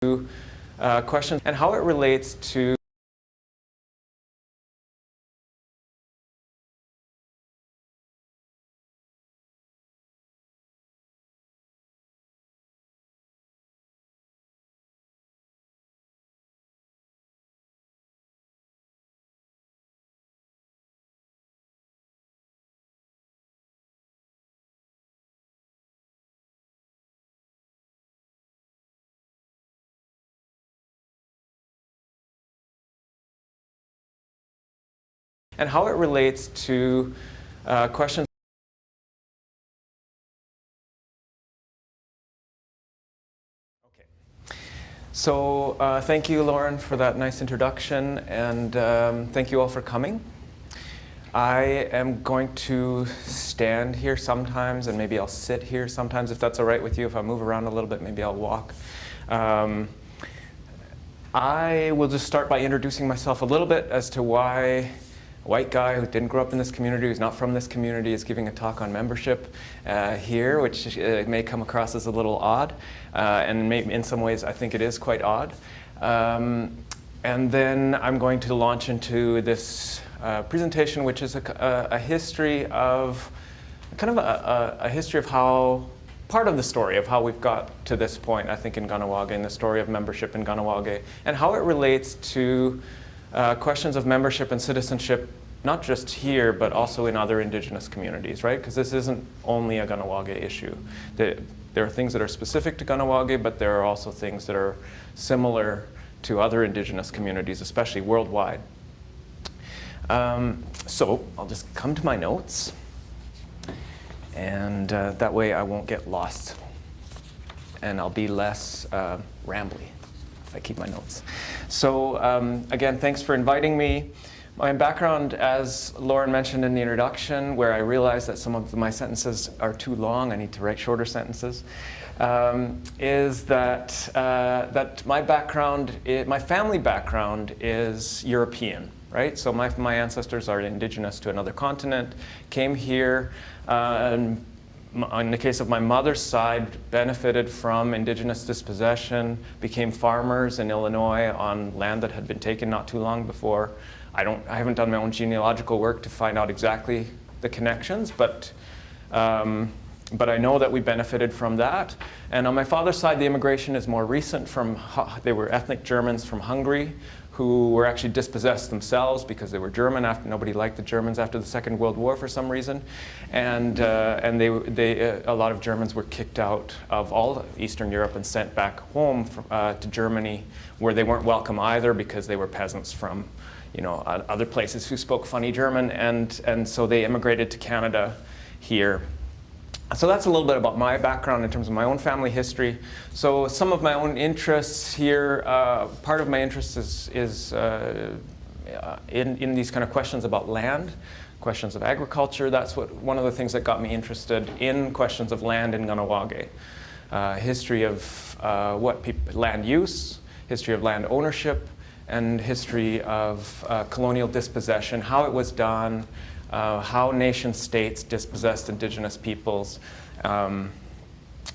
questions and how it relates to questions. Okay. So thank you, Lauren, for that nice introduction, and thank you all for coming. I am going to stand here sometimes, and maybe I'll sit here sometimes, if that's all right with you. If I move around a little bit, maybe I'll walk. I will just start by introducing myself a little bit as to why a white guy who didn't grow up in this community, who's not from this community, is giving a talk on membership here, which may come across as a little odd. And maybe in some ways, I think it is quite odd. And then I'm going to launch into this presentation, which is a history of, kind of a history of how, part of the story of how we've got to this point, I think, in Kahnawake, and the story of membership in Kahnawake, and how it relates to questions of membership and citizenship, not just here, but also in other Indigenous communities, right? Because this isn't only a Kahnawake issue. There are things that are specific to Kahnawake, but there are also things that are similar to other Indigenous communities, especially worldwide. So I'll just come to my notes, and that way I won't get lost, and I'll be less rambly if I keep my notes. So again, thanks for inviting me. My background, as Lauren mentioned in the introduction, where I realized that some of my sentences are too long, I need to write shorter sentences, is that, that my background, my family background is European, right? So my ancestors are indigenous to another continent, came here, and in the case of my mother's side, benefited from indigenous dispossession, became farmers in Illinois on land that had been taken not too long before. I haven't done my own genealogical work to find out exactly the connections, but I know that we benefited from that. And on my father's side, the immigration is more recent. They were ethnic Germans from Hungary who were actually dispossessed themselves because they were German. Nobody liked the Germans after the Second World War for some reason. And a lot of Germans were kicked out of all Eastern Europe and sent back home to Germany, where they weren't welcome either because they were peasants from other places who spoke funny German. And so they immigrated to Canada here. So that's a little bit about my background in terms of my own family history. So some of my own interests here, part of my interest is in these kind of questions about land, questions of agriculture. That's one of the things that got me interested in questions of land in Kahnawake. History of land use, history of land ownership, and history of colonial dispossession, how it was done, how nation states dispossessed indigenous peoples, and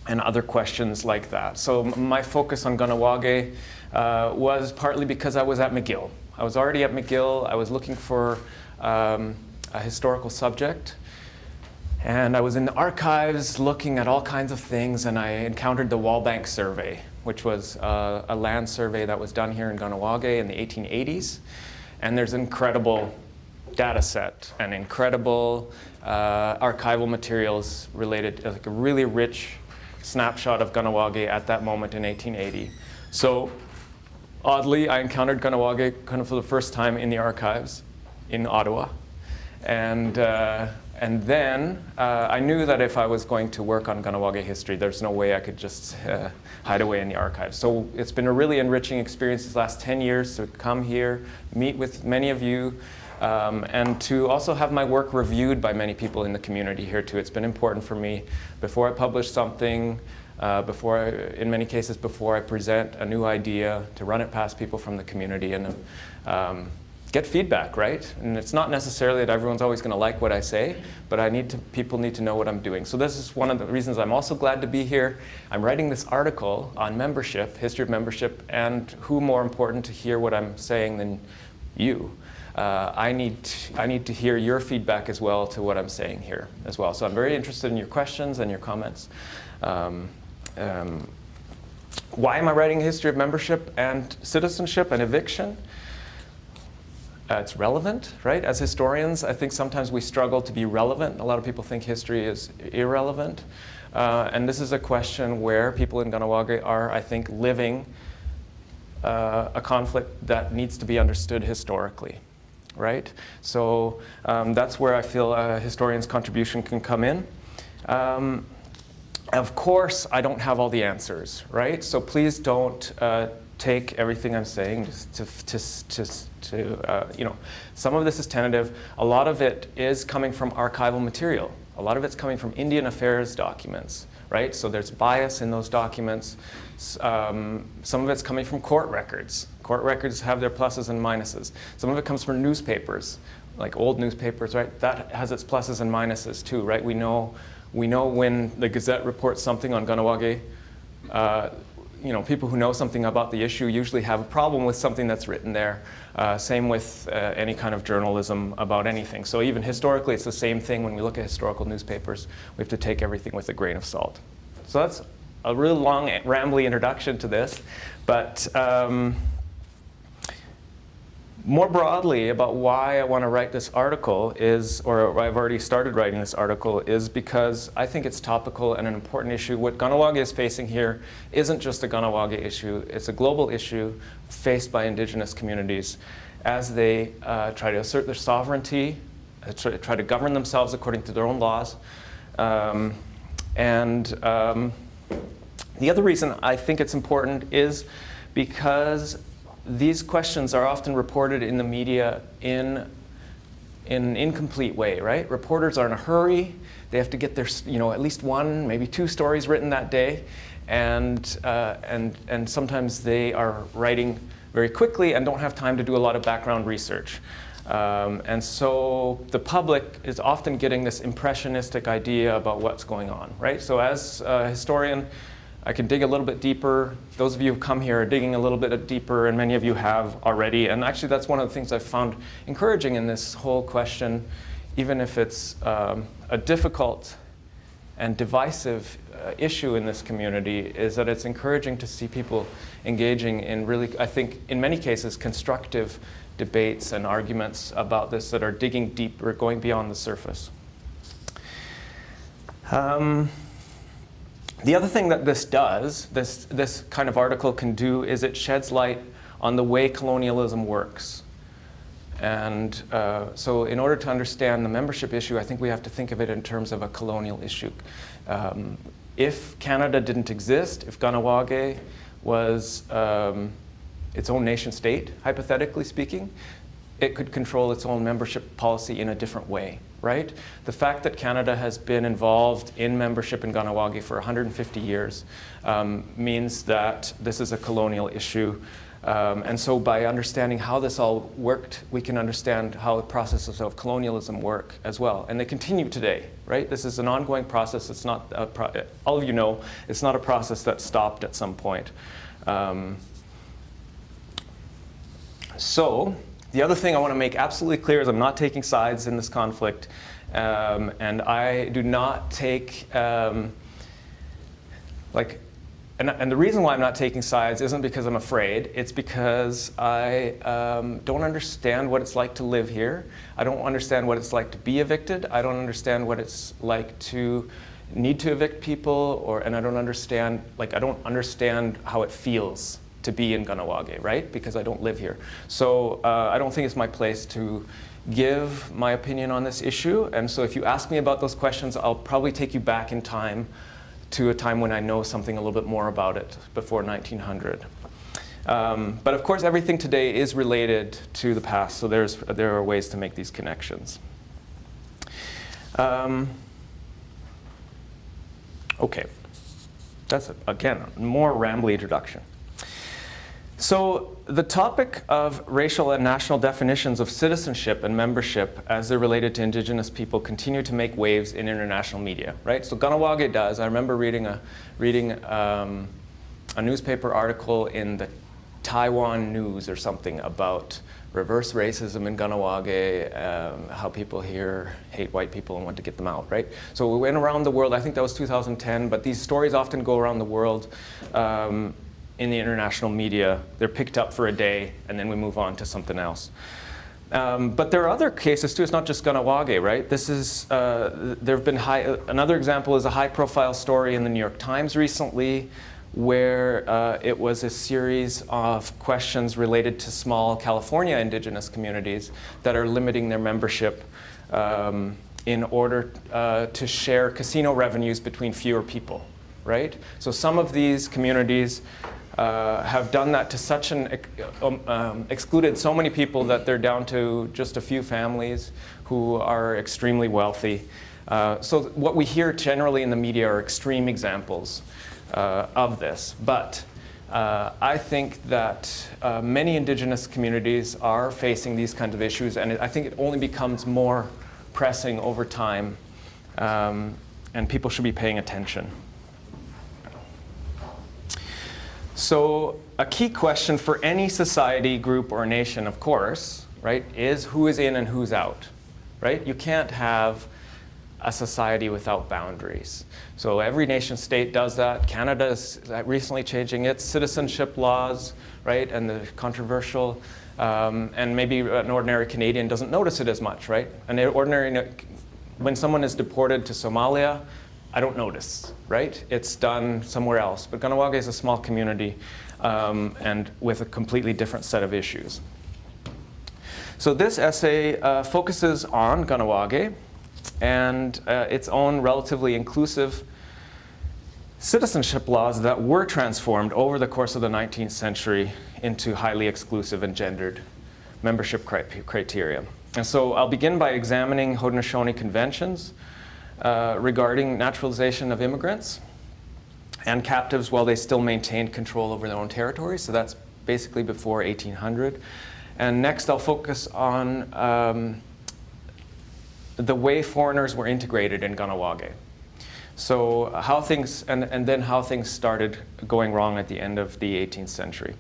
other questions like that. So my focus on Kahnawake was partly because I was at McGill. I was already at McGill. I was looking for a historical subject. And I was in the archives looking at all kinds of things, and I encountered the Wallbank Survey, which was a land survey that was done here in Kahnawake in the 1880s. And there's incredible data set and incredible archival materials related, like a really rich snapshot of Kahnawake at that moment in 1880. So oddly, I encountered Kahnawake kind of for the first time in the archives in Ottawa. And then I knew that if I was going to work on Kahnawake history, there's no way I could just hide away in the archives. So it's been a really enriching experience these last 10 years to come here, meet with many of you, and to also have my work reviewed by many people in the community here too. It's been important for me before I publish something, in many cases before I present a new idea, to run it past people from the community and get feedback, right? And it's not necessarily that everyone's always going to like what I say, but people need to know what I'm doing. So this is one of the reasons I'm also glad to be here. I'm writing this article on membership, history of membership, and who more important to hear what I'm saying than you. I need to hear your feedback as well to what I'm saying here as well. So I'm very interested in your questions and your comments. Why am I writing a history of membership and citizenship and eviction? It's relevant, right? As historians, I think sometimes we struggle to be relevant. A lot of people think history is irrelevant. And this is a question where people in Kahnawake are, I think, living a conflict that needs to be understood historically, right? So that's where I feel a historian's contribution can come in. Of course, I don't have all the answers, right? So please don't take everything I'm saying some of this is tentative. A lot of it is coming from archival material. A lot of it's coming from Indian Affairs documents, right? So there's bias in those documents. Some of it's coming from court records. Court records have their pluses and minuses. Some of it comes from newspapers, like old newspapers, right? That has its pluses and minuses too, right? We know when the Gazette reports something on Kahnawake, people who know something about the issue usually have a problem with something that's written there. Same with any kind of journalism about anything. So even historically, it's the same thing when we look at historical newspapers. We have to take everything with a grain of salt. So that's a really long, rambly introduction to this. But more broadly about why I want to write this article or I've already started writing this article, is because I think it's topical and an important issue. What Kahnawake is facing here isn't just a Kahnawake issue, it's a global issue faced by Indigenous communities as they try to assert their sovereignty, try to govern themselves according to their own laws. The other reason I think it's important is because these questions are often reported in the media in an incomplete way, right? Reporters are in a hurry. They have to get their, at least one, maybe two stories written that day, and sometimes they are writing very quickly and don't have time to do a lot of background research. And so the public is often getting this impressionistic idea about what's going on, right? So as a historian, I can dig a little bit deeper. Those of you who come here are digging a little bit deeper, and many of you have already. And actually, that's one of the things I've found encouraging in this whole question, even if it's a difficult and divisive issue in this community, is that it's encouraging to see people engaging in really, I think, in many cases, constructive debates and arguments about this that are digging deeper, going beyond the surface. The other thing that this does, this kind of article can do, is it sheds light on the way colonialism works. And so in order to understand the membership issue, I think we have to think of it in terms of a colonial issue. If Canada didn't exist, if Kahnawake was its own nation state, hypothetically speaking, it could control its own membership policy in a different way, right? The fact that Canada has been involved in membership in Kahnawake for 150 years means that this is a colonial issue. And so by understanding how this all worked, we can understand how the processes of colonialism work as well. And they continue today, right? This is an ongoing process. It's not, all of you know, it's not a process that stopped at some point. So the other thing I want to make absolutely clear is I'm not taking sides in this conflict. And I do not take, and the reason why I'm not taking sides isn't because I'm afraid. It's because I don't understand what it's like to live here. I don't understand what it's like to be evicted. I don't understand what it's like to need to evict people, and I don't understand how it feels to be in Kahnawake, right? Because I don't live here. So I don't think it's my place to give my opinion on this issue. And so if you ask me about those questions, I'll probably take you back in time to a time when I know something a little bit more about it, before 1900. But of course, everything today is related to the past, so there are ways to make these connections. Okay, that's, again, a more rambly introduction. So the topic of racial and national definitions of citizenship and membership as they're related to Indigenous people continue to make waves in international media, right? So Kahnawake does. I remember reading a newspaper article in the Taiwan News or something about reverse racism in Kahnawake, how people here hate white people and want to get them out, right? So we went around the world. I think that was 2010, but these stories often go around the world in the international media. They're picked up for a day, and then we move on to something else. But there are other cases too. It's not just Kahnawake, right? This is there have been another example is a high-profile story in the New York Times recently, where it was a series of questions related to small California Indigenous communities that are limiting their membership in order to share casino revenues between fewer people, right? So some of these communities have done that to such excluded so many people that they're down to just a few families who are extremely wealthy. So what we hear generally in the media are extreme examples of this, but I think that many Indigenous communities are facing these kinds of issues, and I think it only becomes more pressing over time, and people should be paying attention. So a key question for any society, group, or nation, of course, right, is who is in and who's out, right? You can't have a society without boundaries. So every nation state does that. Canada is recently changing its citizenship laws, right? And the controversial, and maybe an ordinary Canadian doesn't notice it as much, right? When someone is deported to Somalia, I don't notice, right? It's done somewhere else. But Kahnawake is a small community and with a completely different set of issues. So this essay focuses on Kahnawake and its own relatively inclusive citizenship laws that were transformed over the course of the 19th century into highly exclusive and gendered membership criteria. And so I'll begin by examining Haudenosaunee conventions regarding naturalization of immigrants and captives while they still maintained control over their own territory. So that's basically before 1800. And next I'll focus on the way foreigners were integrated in Kahnawake. So how things, and then how things started going wrong at the end of the 18th century.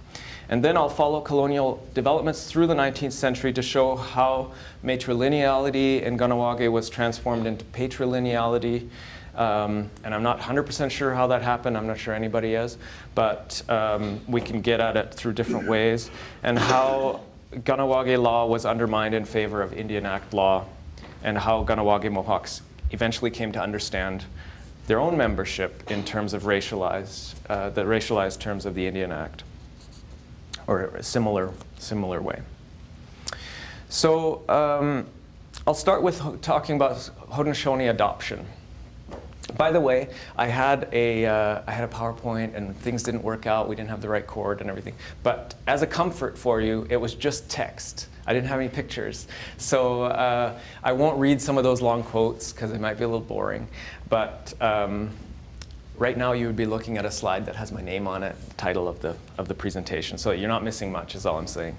And then I'll follow colonial developments through the 19th century to show how matrilineality in Kahnawake was transformed into patrilineality. And I'm not 100% sure how that happened. I'm not sure anybody is. But we can get at it through different ways. And how Kahnawake law was undermined in favor of Indian Act law, and how Kahnawake Mohawks eventually came to understand their own membership in terms of the racialized terms of the Indian Act, or a similar way. So I'll start with talking about Haudenosaunee adoption. By the way, I had a PowerPoint and things didn't work out. We didn't have the right cord and everything. But as a comfort for you, it was just text. I didn't have any pictures. So I won't read some of those long quotes because it might be a little boring. But right now you would be looking at a slide that has my name on it, the title of the presentation. So you're not missing much is all I'm saying.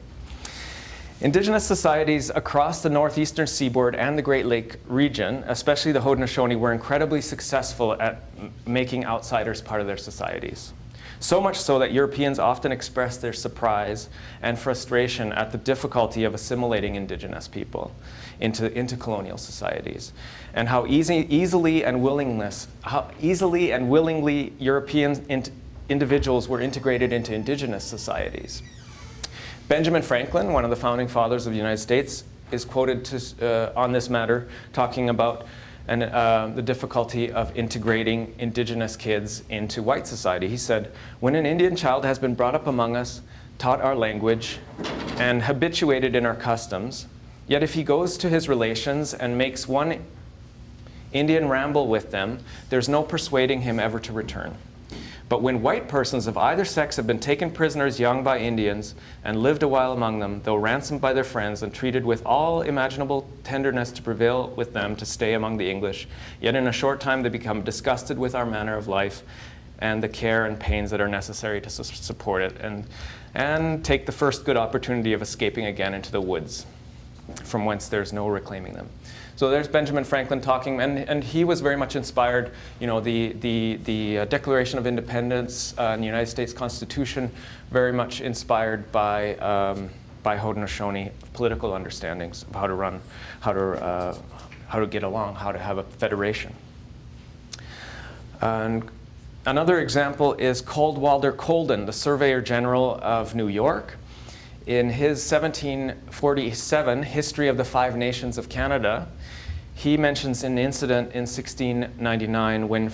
Indigenous societies across the northeastern seaboard and the Great Lake region, especially the Haudenosaunee, were incredibly successful at making outsiders part of their societies. So much so that Europeans often expressed their surprise and frustration at the difficulty of assimilating Indigenous people into colonial societies, and how easily and willingly European individuals were integrated into Indigenous societies. Benjamin Franklin, one of the founding fathers of the United States, is quoted on this matter, talking about the difficulty of integrating Indigenous kids into white society. He said, "When an Indian child has been brought up among us, taught our language, and habituated in our customs, yet if he goes to his relations and makes one Indian ramble with them, there's no persuading him ever to return. But when white persons of either sex have been taken prisoners young by Indians and lived a while among them, though ransomed by their friends and treated with all imaginable tenderness to prevail with them to stay among the English, yet in a short time they become disgusted with our manner of life and the care and pains that are necessary to support it, and take the first good opportunity of escaping again into the woods, from whence there's no reclaiming them. So there's Benjamin Franklin talking, and he was very much inspired, the Declaration of Independence and the United States Constitution, very much inspired by Haudenosaunee political understandings of how to run, how to get along, how to have a federation. And another example is Cadwalader Colden, the Surveyor General of New York. In his 1747 History of the Five Nations of Canada, he mentions an incident in 1699 when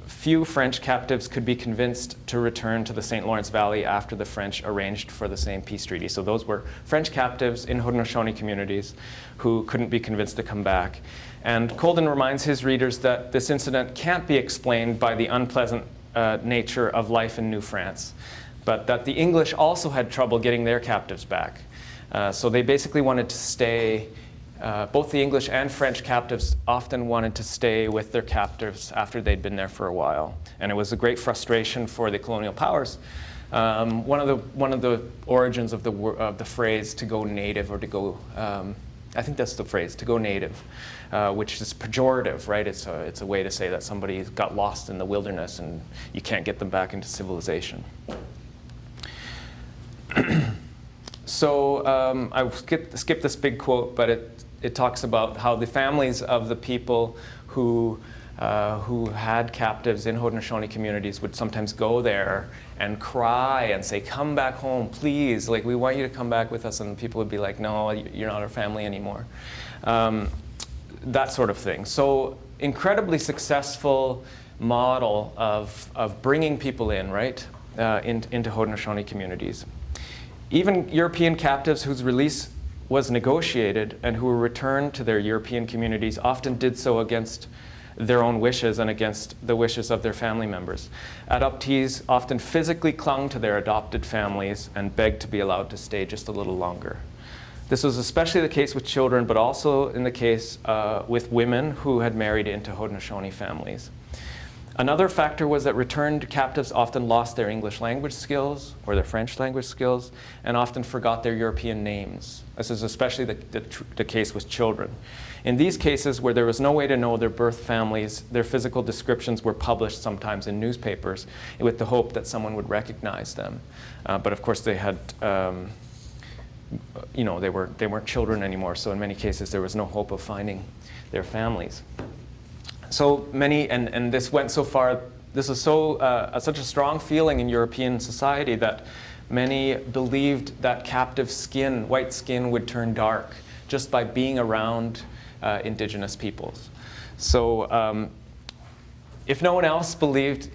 few French captives could be convinced to return to the St. Lawrence Valley after the French arranged for the same peace treaty. So those were French captives in Haudenosaunee communities who couldn't be convinced to come back. And Colden reminds his readers that this incident can't be explained by the unpleasant nature of life in New France, but that the English also had trouble getting their captives back. So they basically wanted to stay. Both the English and French captives often wanted to stay with their captives after they'd been there for a while. And it was a great frustration for the colonial powers. One of the origins of the phrase "to go native" or "to go," I think that's the phrase, "to go native," which is pejorative, right? It's a way to say that somebody got lost in the wilderness and you can't get them back into civilization. So I skipped this big quote, but it talks about how the families of the people who had captives in Haudenosaunee communities would sometimes go there and cry and say, "Come back home, please. Like, we want you to come back with us." And people would be like, "No, you're not our family anymore." That sort of thing. So incredibly successful model of bringing people in, right, into Haudenosaunee communities. Even European captives whose release was negotiated and who were returned to their European communities often did so against their own wishes and against the wishes of their family members. Adoptees often physically clung to their adopted families and begged to be allowed to stay just a little longer. This was especially the case with children, but also in the case with women who had married into Haudenosaunee families. Another factor was that returned captives often lost their English language skills or their French language skills and often forgot their European names. This is especially the case with children. In these cases where there was no way to know their birth families, their physical descriptions were published sometimes in newspapers with the hope that someone would recognize them. But of course they had, they weren't children anymore, so in many cases there was no hope of finding their families. So many, and this went so far, this was such a strong feeling in European society that many believed that captive skin, white skin, would turn dark just by being around indigenous peoples. So if no one else believed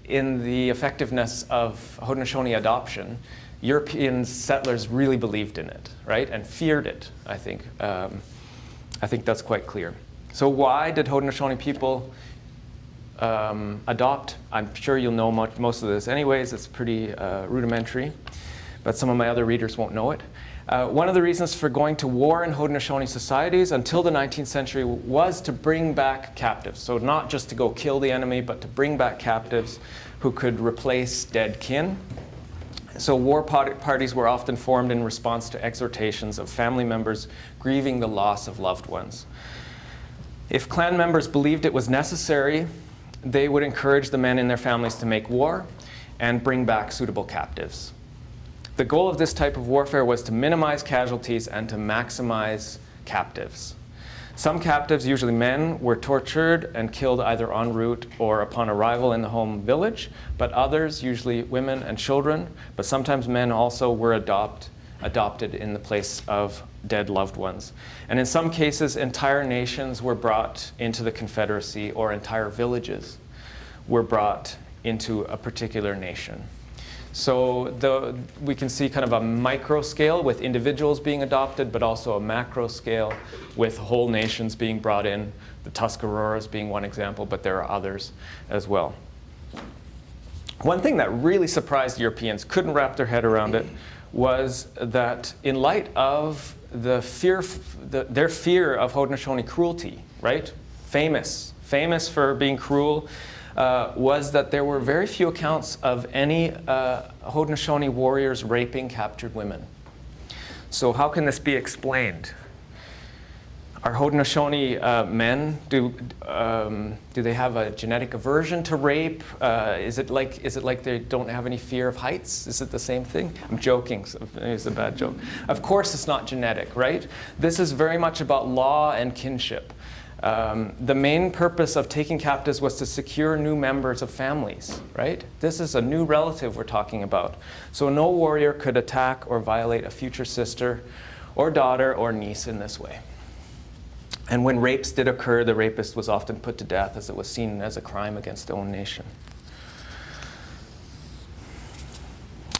in the effectiveness of Haudenosaunee adoption, European settlers really believed in it, right, and feared it, I think. I think that's quite clear. So why did Haudenosaunee people adopt? I'm sure you'll know most of this anyways. It's pretty rudimentary, but some of my other readers won't know it. One of the reasons for going to war in Haudenosaunee societies until the 19th century was to bring back captives. So not just to go kill the enemy, but to bring back captives who could replace dead kin. So war parties were often formed in response to exhortations of family members grieving the loss of loved ones. If clan members believed it was necessary, they would encourage the men in their families to make war and bring back suitable captives. The goal of this type of warfare was to minimize casualties and to maximize captives. Some captives, usually men, were tortured and killed either en route or upon arrival in the home village, but others, usually women and children, but sometimes men also were adopted in the place of dead loved ones. And in some cases, entire nations were brought into the Confederacy, or entire villages were brought into a particular nation. So we can see kind of a micro scale with individuals being adopted, but also a macro scale with whole nations being brought in, the Tuscaroras being one example, but there are others as well. One thing that really surprised Europeans, couldn't wrap their head around it, was that in light of their fear of Haudenosaunee cruelty, right? Famous for being cruel. was that there were very few accounts of any Haudenosaunee warriors raping captured women. So how can this be explained? Are Haudenosaunee men, do they have a genetic aversion to rape? Is it like they don't have any fear of heights? Is it the same thing? I'm joking, so it's a bad joke. Of course it's not genetic, right? This is very much about law and kinship. The main purpose of taking captives was to secure new members of families, right? This is a new relative we're talking about. So no warrior could attack or violate a future sister or daughter or niece in this way. And when rapes did occur, the rapist was often put to death as it was seen as a crime against their own nation.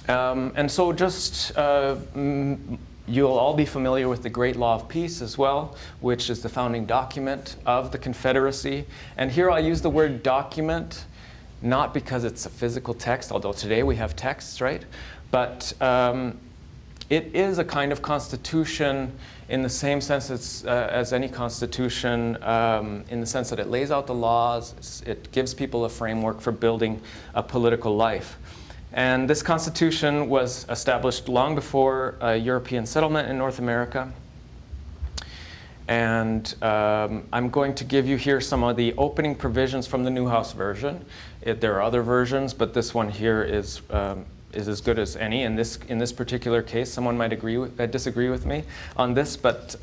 And so just, you'll all be familiar with the Great Law of Peace as well, which is the founding document of the Confederacy. And here I use the word document, not because it's a physical text, although today we have texts, right? But it is a kind of constitution in the same sense as any constitution, in the sense that it lays out the laws, it gives people a framework for building a political life. And this constitution was established long before European settlement in North America. And I'm going to give you here some of the opening provisions from the Newhouse version. There are other versions, but this one here is as good as any. In this particular case, someone might disagree with me on this, but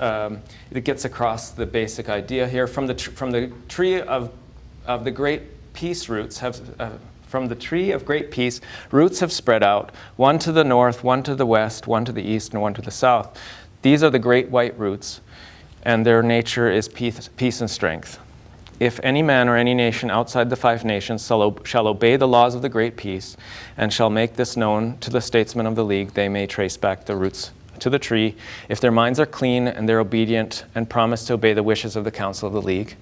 it gets across the basic idea here. From the tree of the great peace roots from the tree of great peace, roots have spread out, one to the north, one to the west, one to the east, and one to the south. These are the great white roots, and their nature is peace and strength. If any man or any nation outside the 5 nations shall obey the laws of the great peace, and shall make this known to the statesmen of the League, they may trace back the roots to the tree. If their minds are clean and they're obedient and promise to obey the wishes of the Council of the League,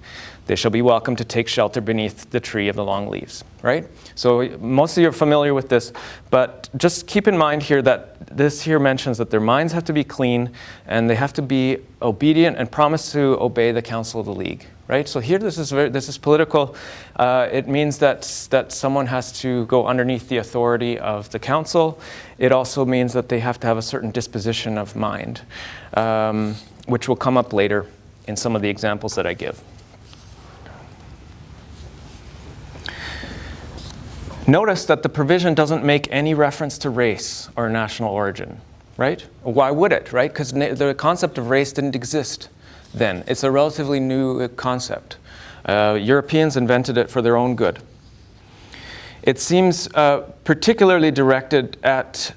they shall be welcome to take shelter beneath the tree of the long leaves, right? So most of you are familiar with this, but just keep in mind here that this here mentions that their minds have to be clean and they have to be obedient and promise to obey the Council of the League, right? So here this is political. It means that someone has to go underneath the authority of the council. It also means that they have to have a certain disposition of mind, which will come up later in some of the examples that I give. Notice that the provision doesn't make any reference to race or national origin, right? Why would it, right? Because the concept of race didn't exist then. It's a relatively new concept. Europeans invented it for their own good. It seems particularly directed at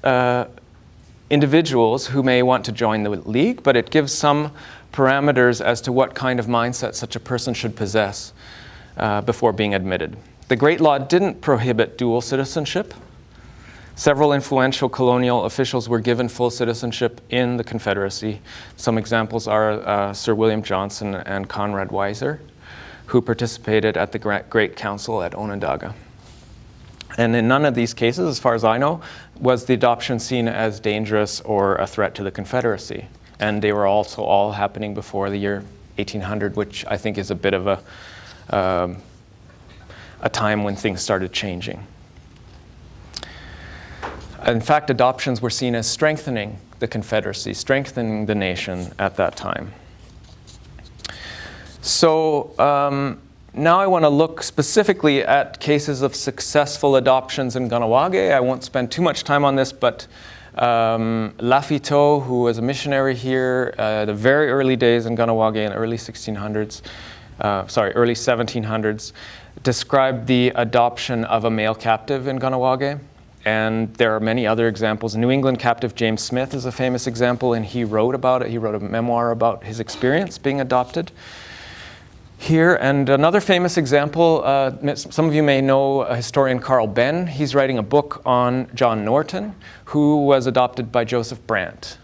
individuals who may want to join the League, but it gives some parameters as to what kind of mindset such a person should possess before being admitted. The Great Law didn't prohibit dual citizenship. Several influential colonial officials were given full citizenship in the Confederacy. Some examples are Sir William Johnson and Conrad Weiser, who participated at the Great Council at Onondaga. And in none of these cases, as far as I know, was the adoption seen as dangerous or a threat to the Confederacy. And they were also all happening before the year 1800, which I think is a bit of a time when things started changing. In fact, adoptions were seen as strengthening the Confederacy, strengthening the nation at that time. So now I want to look specifically at cases of successful adoptions in Kahnawake. I won't spend too much time on this, but Lafito, who was a missionary here, the very early days in Kahnawake in the early 1700s, described the adoption of a male captive in Kahnawake. And there are many other examples. New England captive James Smith is a famous example, and he wrote about it. He wrote a memoir about his experience being adopted here. And another famous example, some of you may know historian Carl Benn. He's writing a book on John Norton, who was adopted by Joseph Brant.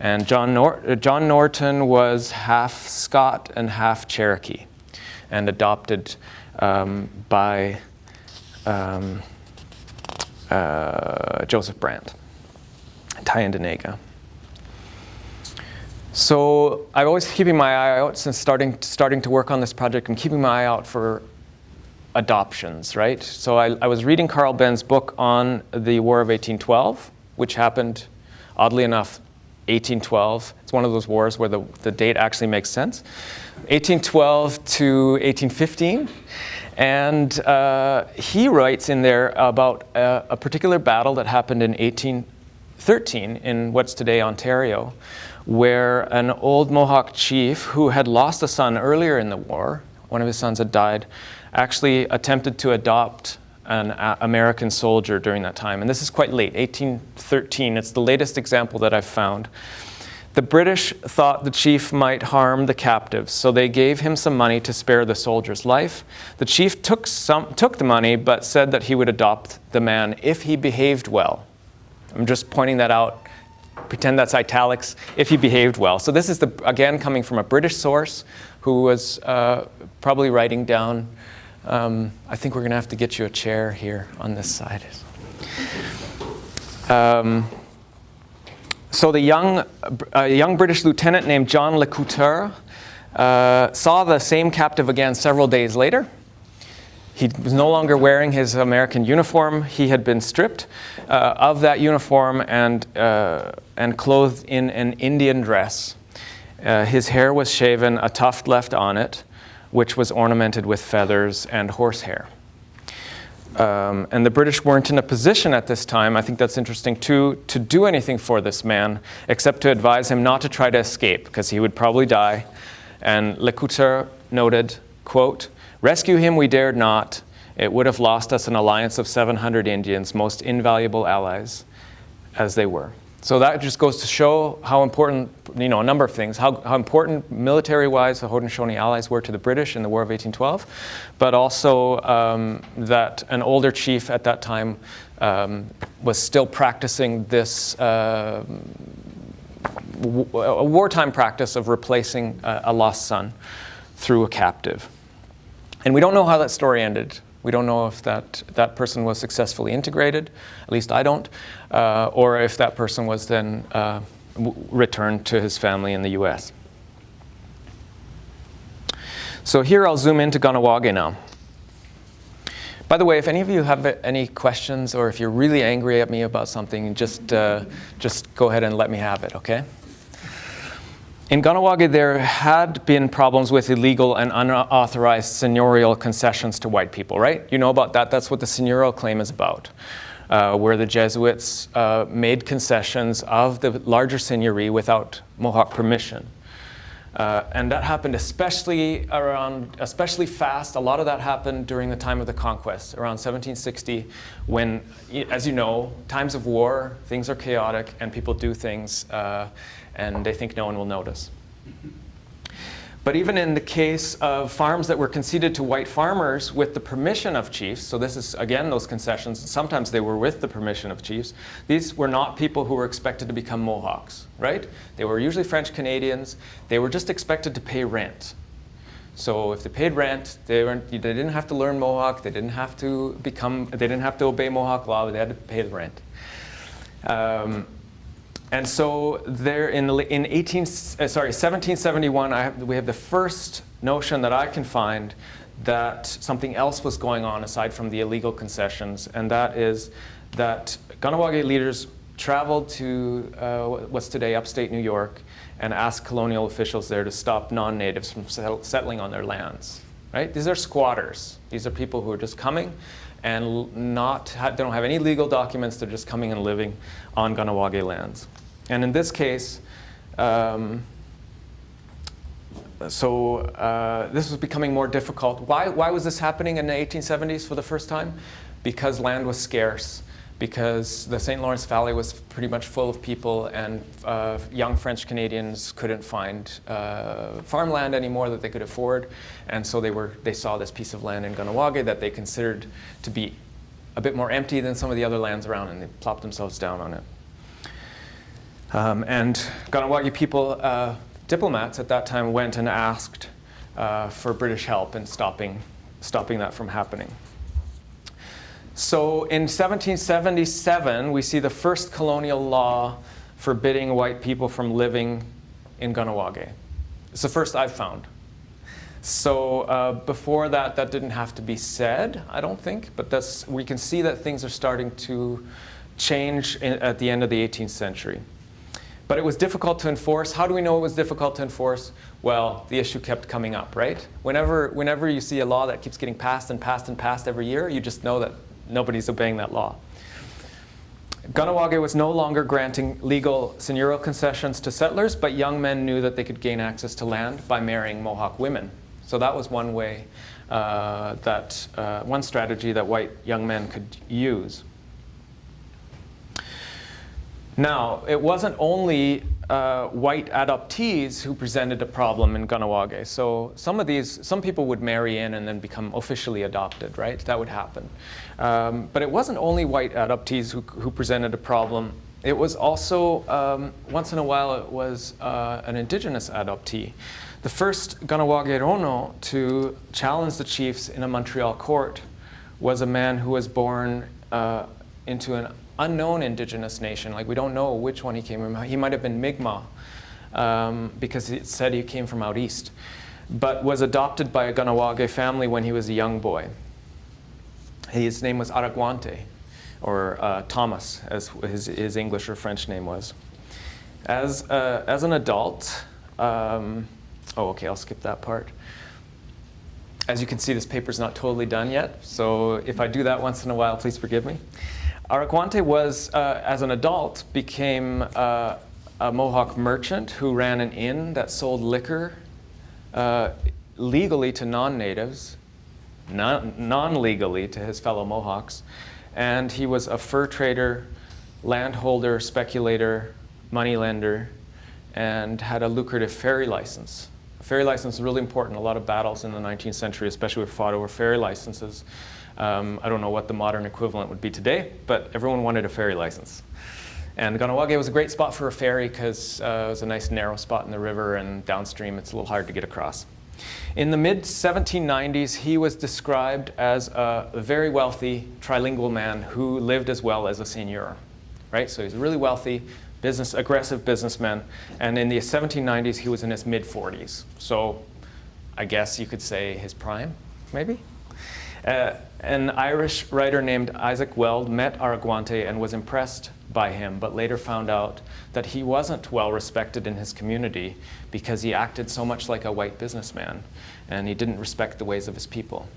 And John Norton was half Scot and half Cherokee, and adopted by Joseph Brant, Tyendinaga. So I'm always keeping my eye out, since starting to work on this project, I'm keeping my eye out for adoptions, right? So I was reading Carl Benn's book on the War of 1812, which happened, oddly enough, 1812. It's one of those wars where the date actually makes sense. 1812 to 1815. And he writes in there about a particular battle that happened in 1813 in what's today Ontario, where an old Mohawk chief who had lost a son earlier in the war, one of his sons had died, actually attempted to adopt an American soldier during that time. And this is quite late, 1813. It's the latest example that I've found. The British thought the chief might harm the captives, so they gave him some money to spare the soldier's life. The chief took the money, but said that he would adopt the man if he behaved well. I'm just pointing that out. Pretend that's italics, if he behaved well. So this is, again, coming from a British source who was probably writing down. I think we're going to have to get you a chair here on this side. So a young British lieutenant named John Lecouteur saw the same captive again several days later. He was no longer wearing his American uniform. He had been stripped of that uniform and clothed in an Indian dress. His hair was shaven, a tuft left on it, which was ornamented with feathers and horsehair. And the British weren't in a position at this time, I think that's interesting too, to do anything for this man, except to advise him not to try to escape, because he would probably die. And Lecouteur noted, quote, "Rescue him we dared not. It would have lost us an alliance of 700 Indians, most invaluable allies as they were." So that just goes to show how important, a number of things, how important military-wise the Haudenosaunee allies were to the British in the War of 1812, but also that an older chief at that time was still practicing this a wartime practice of replacing a lost son through a captive. And we don't know how that story ended. We don't know if that person was successfully integrated, at least I don't, or if that person was then returned to his family in the US. So here I'll zoom into Kahnawake now. By the way, if any of you have any questions or if you're really angry at me about something, just go ahead and let me have it, okay? In Kahnawake, there had been problems with illegal and unauthorized seigneurial concessions to white people, right? You know about that. That's what the seigneurial claim is about, where the Jesuits made concessions of the larger seigneury without Mohawk permission. And that happened especially fast. A lot of that happened during the time of the conquest, around 1760, when, as you know, times of war, things are chaotic, and people do things, and they think no one will notice. But even in the case of farms that were conceded to white farmers with the permission of chiefs, so this is, again, those concessions, sometimes they were with the permission of chiefs, these were not people who were expected to become Mohawks, right? They were usually French Canadians. They were just expected to pay rent. So if they paid rent, they didn't have to learn Mohawk, they didn't have to obey Mohawk law, they had to pay the rent. And so there in 1771, we have the first notion that I can find that something else was going on aside from the illegal concessions, and that is that Kahnawake leaders traveled to what's today upstate New York and asked colonial officials there to stop non-natives from settling on their lands. Right? These are squatters. These are people who are just coming and they don't have any legal documents. They're just coming and living on Kahnawake lands. And in this case, this was becoming more difficult. Why was this happening in the 1870s for the first time? Because land was scarce, because the St. Lawrence Valley was pretty much full of people, and young French Canadians couldn't find farmland anymore that they could afford. And so they saw this piece of land in Kahnawake that they considered to be a bit more empty than some of the other lands around, and they plopped themselves down on it. And Kahnawake people, diplomats at that time, went and asked for British help in stopping that from happening. So in 1777, we see the first colonial law forbidding white people from living in Kahnawake. It's the first I've found. So before that, that didn't have to be said, I don't think, but we can see that things are starting to change at the end of the 18th century. But it was difficult to enforce. How do we know it was difficult to enforce? Well, the issue kept coming up, right? Whenever you see a law that keeps getting passed and passed and passed every year, you just know that nobody's obeying that law. Kahnawake was no longer granting legal seigneurial concessions to settlers, but young men knew that they could gain access to land by marrying Mohawk women. So that was one way, one strategy that white young men could use. Now, it wasn't only white adoptees who presented a problem in Kahnawake. So some people would marry in and then become officially adopted, right? That would happen. But it wasn't only white adoptees who presented a problem. It was also, once in a while, it was an indigenous adoptee. The first Kahnawake Rono to challenge the chiefs in a Montreal court was a man who was born into an unknown indigenous nation. Like, we don't know which one he came from. He might have been Mi'kmaq because it said he came from out east, but was adopted by a Kahnawake family when he was a young boy. His name was Araguante, or Thomas, as his English or French name was. As an adult, okay, I'll skip that part. As you can see, this paper's not totally done yet, so if I do that once in a while, please forgive me. Araguante was, as an adult, became a Mohawk merchant who ran an inn that sold liquor legally to non-natives, non-legally to his fellow Mohawks. And he was a fur trader, landholder, speculator, moneylender, and had a lucrative ferry license. A ferry license is really important. A lot of battles in the 19th century, especially were fought over ferry licenses. I don't know what the modern equivalent would be today, but everyone wanted a ferry license. And Kahnawake was a great spot for a ferry because it was a nice narrow spot in the river, and downstream it's a little hard to get across. In the mid-1790s, he was described as a very wealthy trilingual man who lived as well as a seigneur, right? So he's a really wealthy, aggressive businessman. And in the 1790s, he was in his mid-40s. So I guess you could say his prime, maybe? An Irish writer named Isaac Weld met Araguante and was impressed by him, but later found out that he wasn't well respected in his community because he acted so much like a white businessman, and he didn't respect the ways of his people.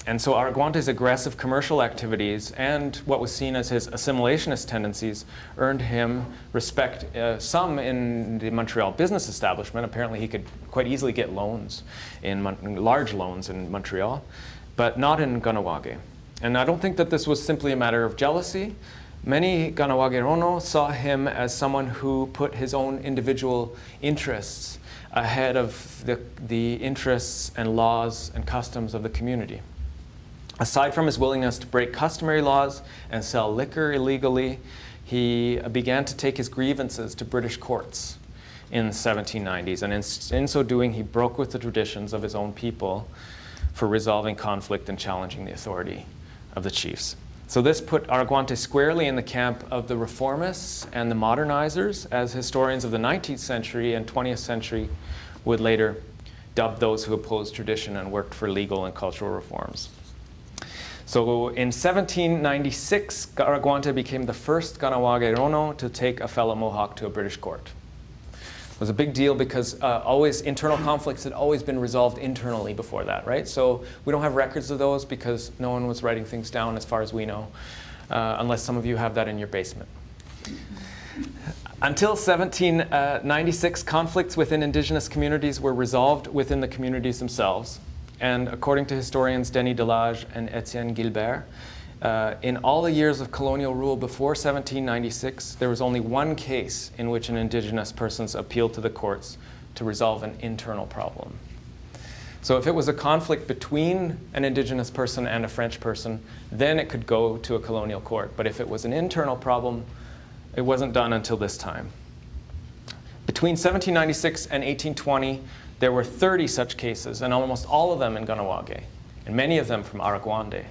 And so Araguante's aggressive commercial activities and what was seen as his assimilationist tendencies earned him respect, some in the Montreal business establishment. Apparently he could quite easily get loans, large loans in Montreal, but not in Kahnawake. And I don't think that this was simply a matter of jealousy. Many Kahnawake Rono saw him as someone who put his own individual interests ahead of the interests and laws and customs of the community. Aside from his willingness to break customary laws and sell liquor illegally, he began to take his grievances to British courts in the 1790s. And in so doing, he broke with the traditions of his own people for resolving conflict and challenging the authority of the chiefs. So this put Araguante squarely in the camp of the reformists and the modernizers, as historians of the 19th century and 20th century would later dub those who opposed tradition and worked for legal and cultural reforms. So in 1796, Araguante became the first Kahnawake Rono to take a fellow Mohawk to a British court. It was a big deal because internal conflicts had always been resolved internally before that, right? So we don't have records of those because no one was writing things down as far as we know, unless some of you have that in your basement. Until 1796, conflicts within indigenous communities were resolved within the communities themselves. And according to historians Denis Delage and Etienne Gilbert, in all the years of colonial rule before 1796, there was only one case in which an indigenous person appealed to the courts to resolve an internal problem. So if it was a conflict between an indigenous person and a French person, then it could go to a colonial court. But if it was an internal problem, it wasn't done until this time. Between 1796 and 1820, there were 30 such cases, and almost all of them in Kahnawake, and many of them from Araguante.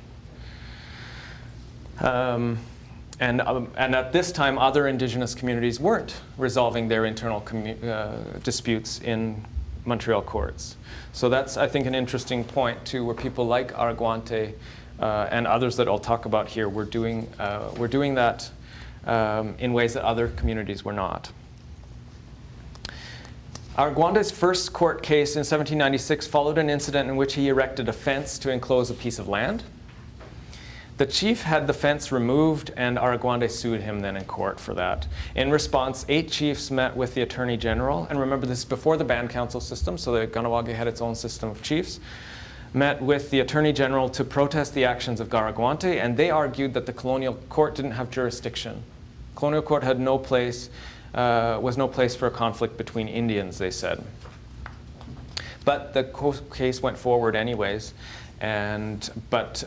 And at this time, other indigenous communities weren't resolving their internal disputes in Montreal courts. So that's, I think, an interesting point too, where people like Araguante and others that I'll talk about here were doing that in ways that other communities were not. Araguante's first court case in 1796 followed an incident in which he erected a fence to enclose a piece of land. The chief had the fence removed, and Araguante sued him then in court for that. In response, 8 chiefs met with the Attorney General, and remember this is before the band council system, so the Kahnawake had its own system of chiefs, met with the Attorney General to protest the actions of Araguante, and they argued that the colonial court didn't have jurisdiction. Colonial court had no place, was no place for a conflict between Indians, they said. But the case went forward anyways, but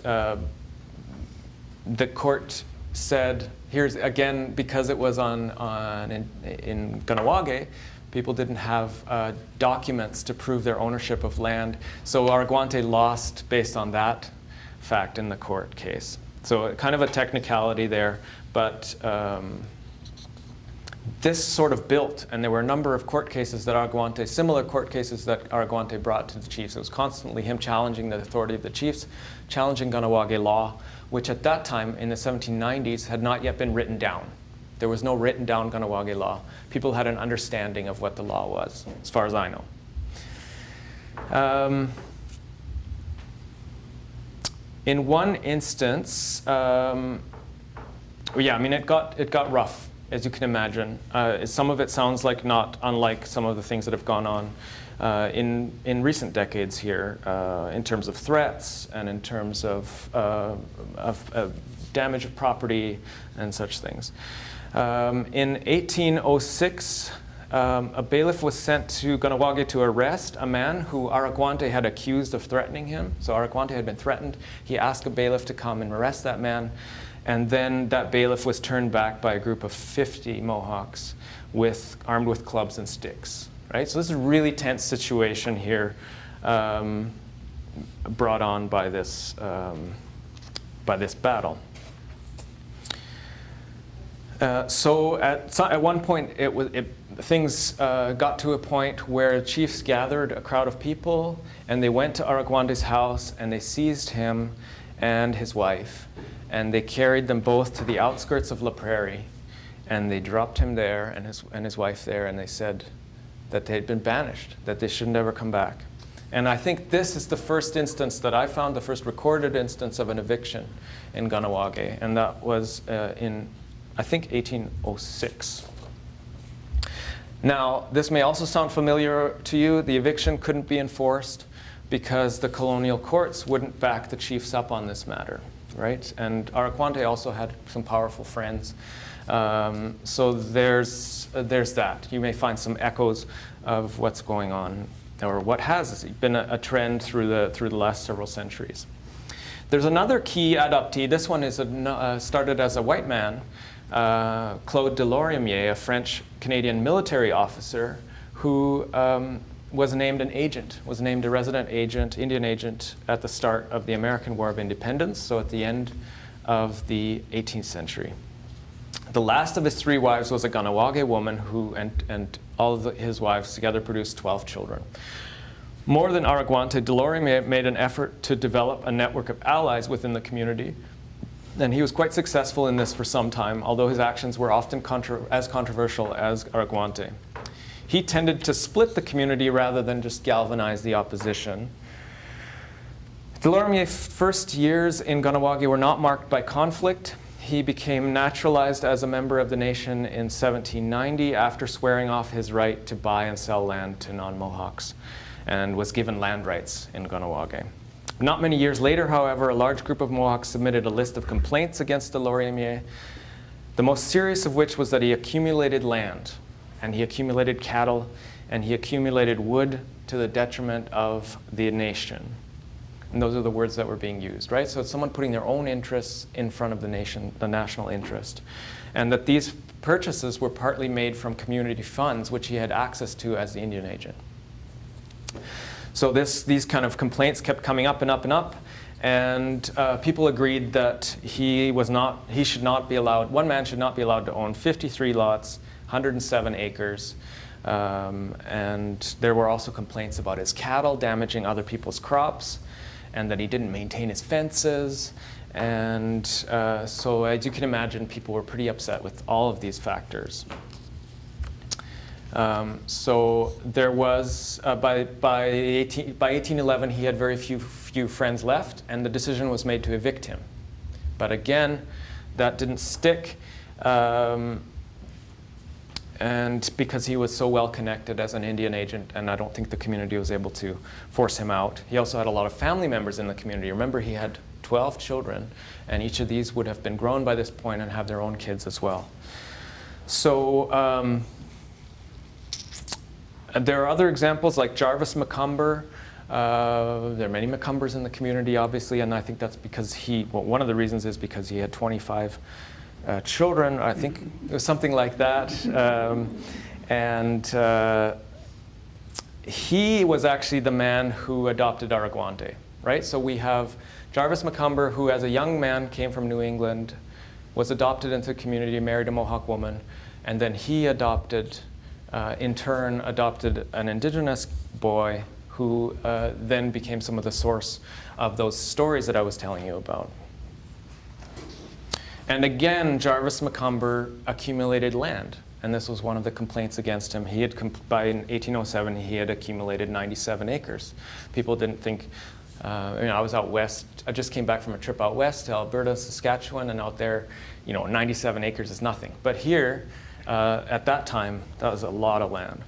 the court said, here's again, because it was in Kahnawake, people didn't have documents to prove their ownership of land. So Araguante lost based on that fact in the court case. So kind of a technicality there, but this sort of built, and there were a number of court cases that Araguante, similar court cases that Araguante brought to the chiefs. It was constantly him challenging the authority of the chiefs, challenging Kahnawake law, which at that time in the 1790s had not yet been written down. There was no written down Kahnawake law. People had an understanding of what the law was, as far as I know. In one instance, it got rough, as you can imagine. Some of it sounds like not unlike some of the things that have gone on in recent decades here, in terms of threats and in terms of damage of property and such things. In 1806, a bailiff was sent to Kahnawake to arrest a man who Araguante had accused of threatening him. So Araguante had been threatened. He asked a bailiff to come and arrest that man. And then that bailiff was turned back by a group of 50 Mohawks armed with clubs and sticks. Right? So this is a really tense situation here, brought on by this battle. So at one point, things got to a point where chiefs gathered a crowd of people, and they went to Araguante's house, and they seized him and his wife, and they carried them both to the outskirts of La Prairie, and they dropped him there and his wife there, and they said that they had been banished, that they should never come back. And I think this is the first instance that I found, the first recorded instance of an eviction in Kahnawake, and that was in, I think, 1806. Now, this may also sound familiar to you. The eviction couldn't be enforced because the colonial courts wouldn't back the chiefs up on this matter, right? And Araguante also had some powerful friends. So there's that. You may find some echoes of what's going on, or what has been a trend through the last several centuries. There's another key adoptee. This one is started as a white man, Claude de Lorimier, a French-Canadian military officer who was named an agent, was named a resident agent, Indian agent, at the start of the American War of Independence, so at the end of the 18th century. The last of his 3 wives was a Kahnawake woman who, and all of his wives together produced 12 children. More than Araguante, de Lorimier made an effort to develop a network of allies within the community, and he was quite successful in this for some time, although his actions were often as controversial as Araguante. He tended to split the community rather than just galvanize the opposition. De Lorimier's first years in Kahnawake were not marked by conflict. He became naturalized as a member of the nation in 1790 after swearing off his right to buy and sell land to non-Mohawks, and was given land rights in Kahnawake. Not many years later, however, a large group of Mohawks submitted a list of complaints against de Lorimier, the most serious of which was that he accumulated land, and he accumulated cattle, and he accumulated wood to the detriment of the nation. And those are the words that were being used, right? So it's someone putting their own interests in front of the nation, the national interest. And that these purchases were partly made from community funds, which he had access to as the Indian agent. So these kind of complaints kept coming up and up and up, and people agreed that he should not be allowed, one man should not be allowed to own 53 lots, 107 acres, And there were also complaints about his cattle damaging other people's crops, and that he didn't maintain his fences. And so as you can imagine, people were pretty upset with all of these factors. So there was, by 1811, he had very few friends left, and the decision was made to evict him. But again, that didn't stick. And because he was so well connected as an Indian agent, and I don't think the community was able to force him out. He also had a lot of family members in the community. Remember, he had 12 children, and each of these would have been grown by this point and have their own kids as well. So there are other examples like Jarvis Macomber. There are many Macombers in the community, obviously, and I think that's because one of the reasons is because he had 25 children, I think it was something like that. He was actually the man who adopted Araguante, right? So we have Jarvis Macomber, who as a young man came from New England, was adopted into the community, married a Mohawk woman, and then he adopted, in turn, adopted an indigenous boy who then became some of the source of those stories that I was telling you about. And again, Jarvis Macomber accumulated land, and this was one of the complaints against him. He had, by 1807, he had accumulated 97 acres. People didn't think, I was out west. I just came back from a trip out west to Alberta, Saskatchewan, and out there, 97 acres is nothing. But here, at that time, that was a lot of land.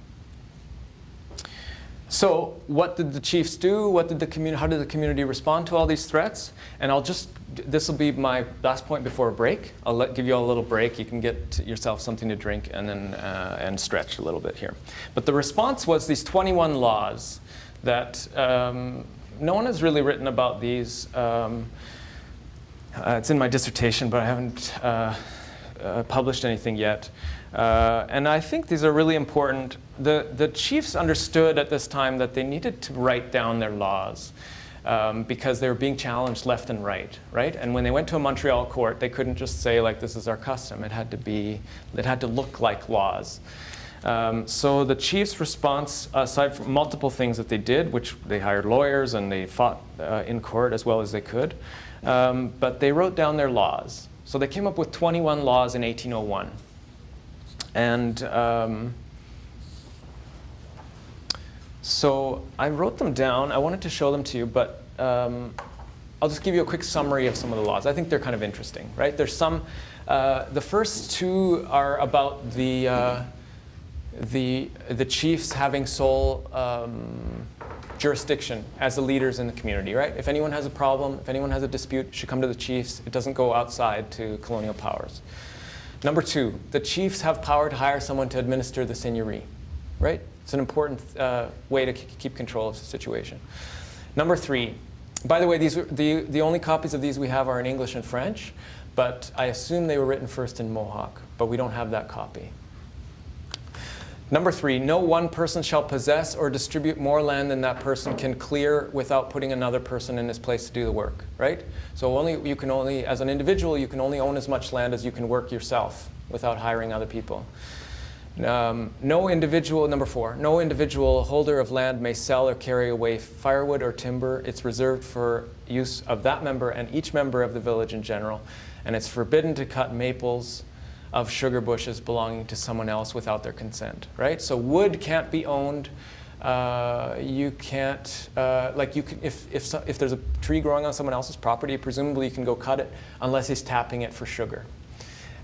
So what did the chiefs do? How did the community respond to all these threats? And this will be my last point before a break. I'll give you all a little break. You can get yourself something to drink and then and stretch a little bit here. But the response was these 21 laws that no one has really written about these. It's in my dissertation, but I haven't published anything yet. And I think these are really important. The chiefs understood at this time that they needed to write down their laws because they were being challenged left and right? And when they went to a Montreal court, they couldn't just say, like, this is our custom. It had to look like laws. So the chiefs' response, aside from multiple things that they did, which they hired lawyers and they fought in court as well as they could, but they wrote down their laws. So they came up with 21 laws in 1801. And so I wrote them down. I wanted to show them to you, but I'll just give you a quick summary of some of the laws. I think they're kind of interesting, right? There's some. The first two are about the chiefs having sole jurisdiction as the leaders in the community, right? If anyone has a problem, if anyone has a dispute, it should come to the chiefs. It doesn't go outside to colonial powers. Number two, the chiefs have power to hire someone to administer the seigneurie, right? It's an important way to keep control of the situation. Number three, by the way, the only copies of these we have are in English and French, but I assume they were written first in Mohawk, but we don't have that copy. Number three, no one person shall possess or distribute more land than that person can clear without putting another person in his place to do the work, right? So as an individual, you can only own as much land as you can work yourself without hiring other people. Number four, no individual holder of land may sell or carry away firewood or timber. It's reserved for use of that member and each member of the village in general. And it's forbidden to cut maples of sugar bushes belonging to someone else without their consent, right? So wood can't be owned. You can't, if there's a tree growing on someone else's property, presumably you can go cut it unless he's tapping it for sugar.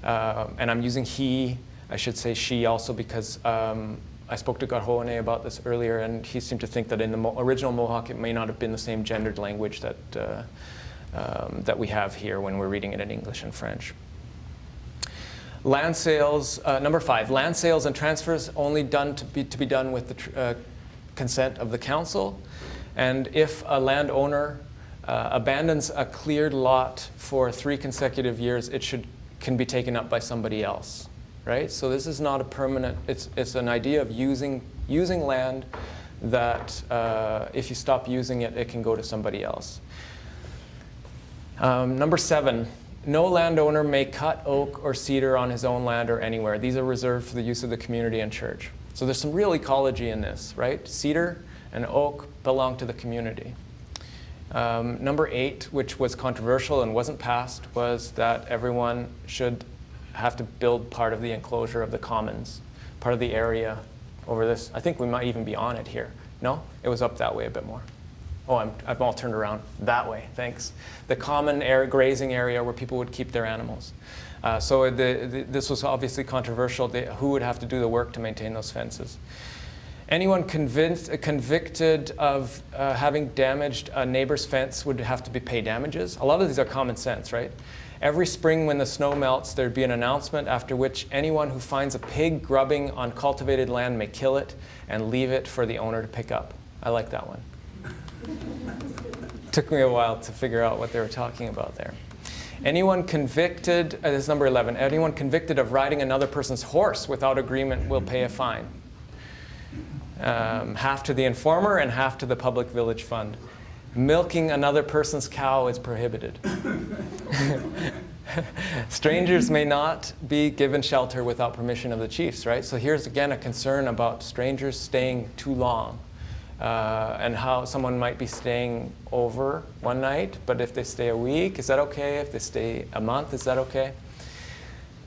And I'm using he, I should say she also, because I spoke to Kahnawake about this earlier, and he seemed to think that in the original Mohawk it may not have been the same gendered language that we have here when we're reading it in English and French. Land sales, number five, land sales and transfers only to be done with the consent of the council. And if a landowner abandons a cleared lot for 3 consecutive years, can be taken up by somebody else, right? So this is not a permanent, it's an idea of using land that if you stop using it, it can go to somebody else. Number 7, no landowner may cut oak or cedar on his own land or anywhere. These are reserved for the use of the community and church. So there's some real ecology in this, right? Cedar and oak belong to the community. Number 8, which was controversial and wasn't passed, was that everyone should have to build part of the enclosure of the commons, part of the area over this. I think we might even be on it here. No? It was up that way a bit more. Oh, I'm all turned around. That way, thanks. The common grazing area where people would keep their animals. So this was obviously controversial. Who would have to do the work to maintain those fences? Anyone convicted of having damaged a neighbor's fence would have to pay damages. A lot of these are common sense, right? Every spring when the snow melts, there'd be an announcement after which anyone who finds a pig grubbing on cultivated land may kill it and leave it for the owner to pick up. I like that one. Took me a while to figure out what they were talking about there. Anyone convicted, this is number 11, anyone convicted of riding another person's horse without agreement will pay a fine. Half to the informer and half to the public village fund. Milking another person's cow is prohibited. Strangers may not be given shelter without permission of the chiefs, right? So here's again a concern about strangers staying too long. And how someone might be staying over one night, but if they stay a week, is that okay? If they stay a month, is that okay?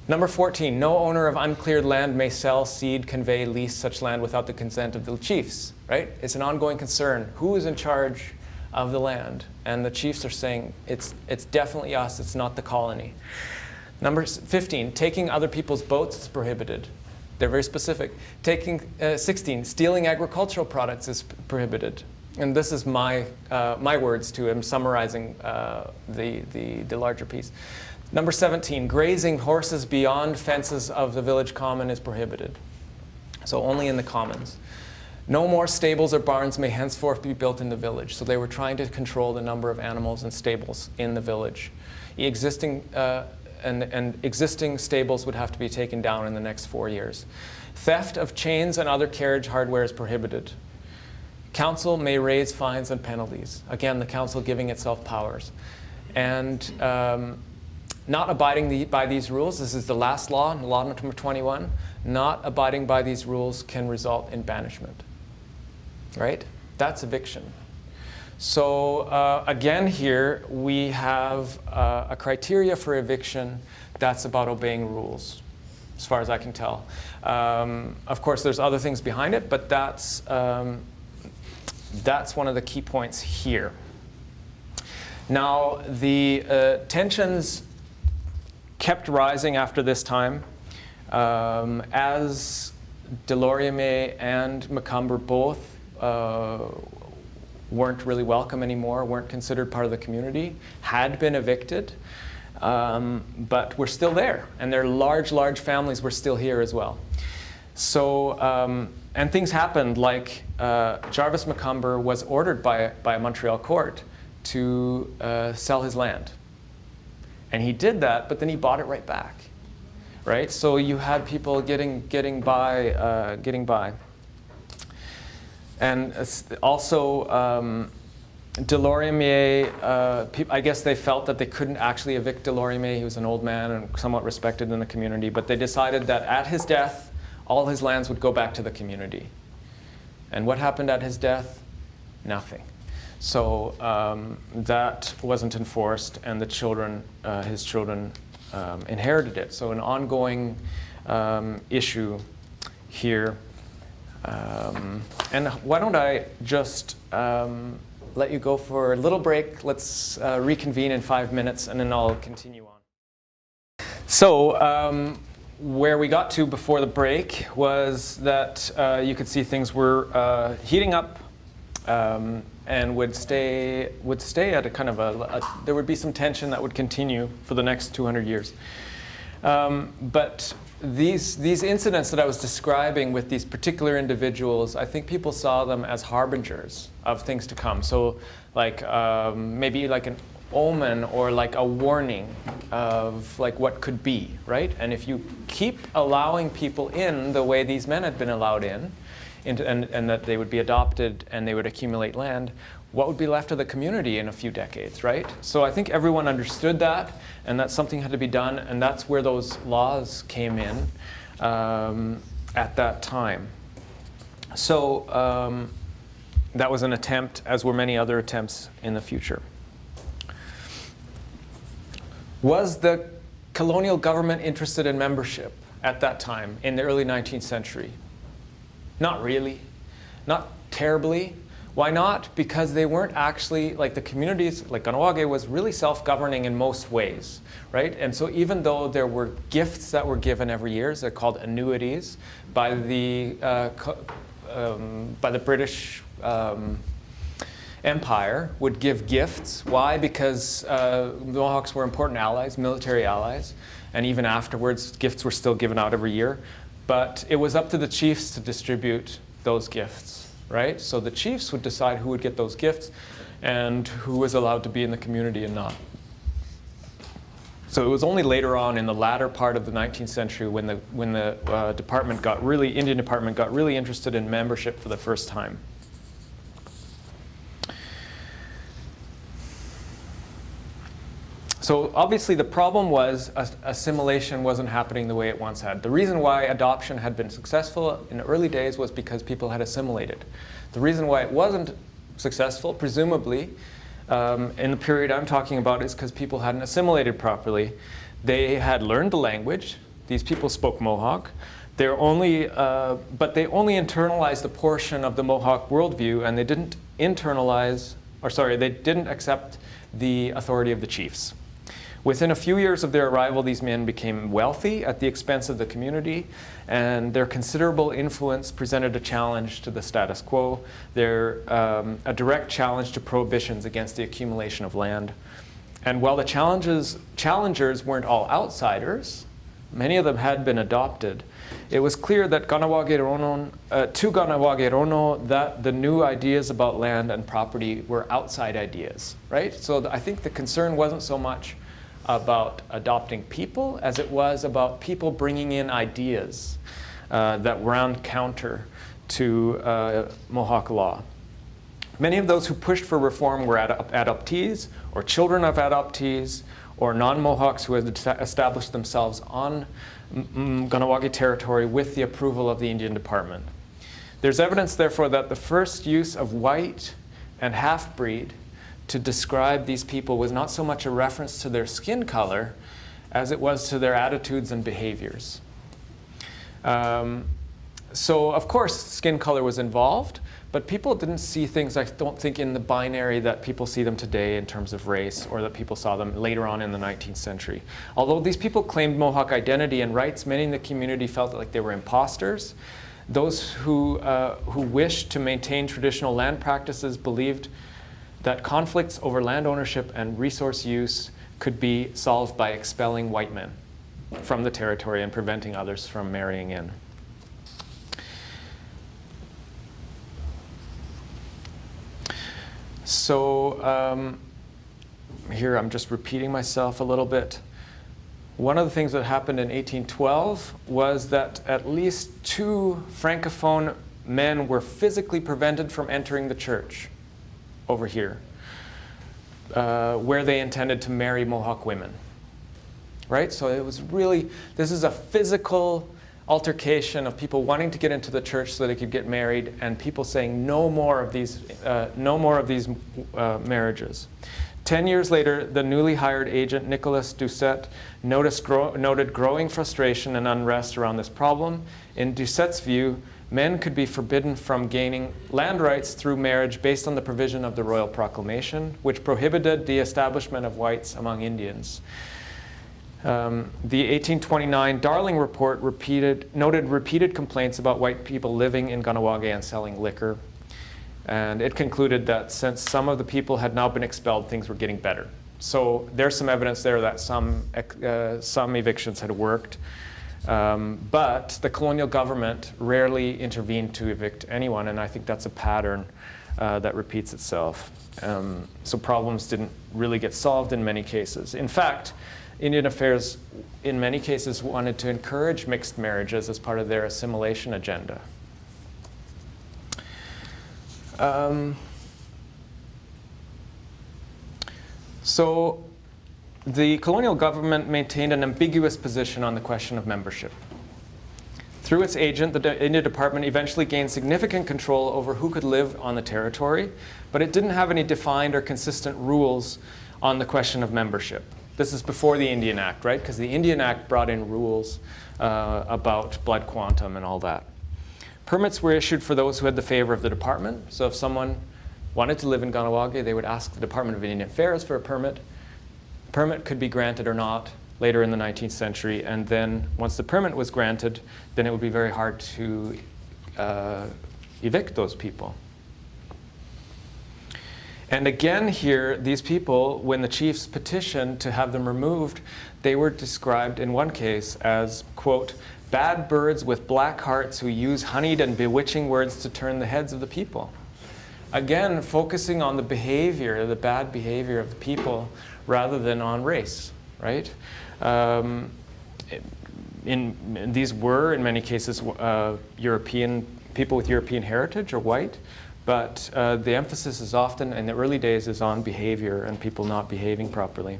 Number 14, no owner of uncleared land may sell, cede, convey, lease such land without the consent of the chiefs, right? It's an ongoing concern. Who is in charge of the land? And the chiefs are saying, it's definitely us, it's not the colony. Number 15, taking other people's boats is prohibited. They're very specific. 16, stealing agricultural products is prohibited. And this is my words too. I'm summarizing the larger piece. Number 17, grazing horses beyond fences of the village common is prohibited. So only in the commons. No more stables or barns may henceforth be built in the village. So they were trying to control the number of animals and stables in the village. Existing stables would have to be taken down in the next 4 years. Theft of chains and other carriage hardware is prohibited. Council may raise fines and penalties. Again, the council giving itself powers. And not abiding by these rules, this is the last law, law number 21, not abiding by these rules can result in banishment. Right? That's eviction. So again here, we have a criteria for eviction that's about obeying rules, as far as I can tell. Of course, there's other things behind it, but that's one of the key points here. Now, the tensions kept rising after this time as Delorier and Macomber both weren't really welcome anymore, weren't considered part of the community, had been evicted, but were still there. And their large families were still here as well. So, and things happened like Jarvis Macomber was ordered by a Montreal court to sell his land. And he did that, but then he bought it right back, right? So you had people getting by. And also, Delorier, I guess they felt that they couldn't actually evict Delorier. He was an old man and somewhat respected in the community, but they decided that at his death, all his lands would go back to the community. And what happened at his death? Nothing. So that wasn't enforced, and the children, his children, inherited it. So an ongoing issue here. And why don't I just let you go for a little break. Let's reconvene in 5 minutes, and then I'll continue on. So where we got to before the break was that you could see things were heating up and would stay at a kind of there would be some tension that would continue for the next 200 years. But these incidents that I was describing with these particular individuals, I think people saw them as harbingers of things to come. So like maybe like an omen or like a warning of like what could be, right? And if you keep allowing people in the way these men had been allowed in, and that they would be adopted and they would accumulate land, what would be left of the community in a few decades, right? So I think everyone understood that, and that something had to be done, and that's where those laws came in at that time. So that was an attempt, as were many other attempts in the future. Was the colonial government interested in membership at that time, in the early 19th century? Not really. Not terribly. Why not? Because they weren't actually, like the communities, like Kahnawake was really self-governing in most ways, right? And so even though there were gifts that were given every year, they're called annuities, by the British Empire would give gifts. Why? Because the Mohawks were important allies, military allies, and even afterwards, gifts were still given out every year. But it was up to the chiefs to distribute those gifts, right? So the chiefs would decide who would get those gifts and who was allowed to be in the community and not. So it was only later on in the latter part of the 19th century when the Indian department got really interested in membership for the first time. So obviously the problem was assimilation wasn't happening the way it once had. The reason why adoption had been successful in the early days was because people had assimilated. The reason why it wasn't successful, presumably, in the period I'm talking about, is because people hadn't assimilated properly. They had learned the language. These people spoke Mohawk. But they only internalized a portion of the Mohawk worldview, and they didn't they didn't accept the authority of the chiefs. Within a few years of their arrival, these men became wealthy at the expense of the community, and their considerable influence presented a challenge to the status quo. They're a direct challenge to prohibitions against the accumulation of land. And while the challengers weren't all outsiders, many of them had been adopted, it was clear that to Kahnawake that the new ideas about land and property were outside ideas, right? So I think the concern wasn't so much about adopting people as it was about people bringing in ideas that ran counter to Mohawk law. Many of those who pushed for reform were adoptees or children of adoptees or non-Mohawks who had established themselves on Kahnawake territory with the approval of the Indian Department. There's evidence, therefore, that the first use of white and half-breed to describe these people was not so much a reference to their skin color as it was to their attitudes and behaviors. So, of course, skin color was involved, but people didn't see things, I don't think, in the binary that people see them today in terms of race, or that people saw them later on in the 19th century. Although these people claimed Mohawk identity and rights, many in the community felt like they were imposters. Those who wished to maintain traditional land practices believed that conflicts over land ownership and resource use could be solved by expelling white men from the territory and preventing others from marrying in. So here I'm just repeating myself a little bit. One of the things that happened in 1812 was that at least 2 Francophone men were physically prevented from entering the church over here, where they intended to marry Mohawk women, right? So it was really, this is a physical altercation of people wanting to get into the church so they could get married, and people saying no more of these marriages. 10 years later, the newly hired agent, Nicolas Doucet, noted growing frustration and unrest around this problem. In Doucet's view, men could be forbidden from gaining land rights through marriage based on the provision of the Royal Proclamation, which prohibited the establishment of whites among Indians. The 1829 Darling Report noted repeated complaints about white people living in Kahnawake and selling liquor. And it concluded that since some of the people had now been expelled, things were getting better. So there's some evidence there that some evictions had worked. But the colonial government rarely intervened to evict anyone, and I think that's a pattern that repeats itself. So problems didn't really get solved in many cases. In fact, Indian Affairs, in many cases, wanted to encourage mixed marriages as part of their assimilation agenda. So the colonial government maintained an ambiguous position on the question of membership. Through its agent, the India Department eventually gained significant control over who could live on the territory, but it didn't have any defined or consistent rules on the question of membership. This is before the Indian Act, right? Because the Indian Act brought in rules about blood quantum and all that. Permits were issued for those who had the favor of the department. So if someone wanted to live in Kahnawake, they would ask the Department of Indian Affairs for a permit. The permit could be granted or not later in the 19th century, and then once the permit was granted, then it would be very hard to evict those people. And again here, these people, when the chiefs petitioned to have them removed, they were described in one case as, quote, bad birds with black hearts who use honeyed and bewitching words to turn the heads of the people. Again, focusing on the behavior, the bad behavior of the people, rather than on race, right? These were, in many cases, European people with European heritage or white, but the emphasis is often, in the early days, is on behavior and people not behaving properly.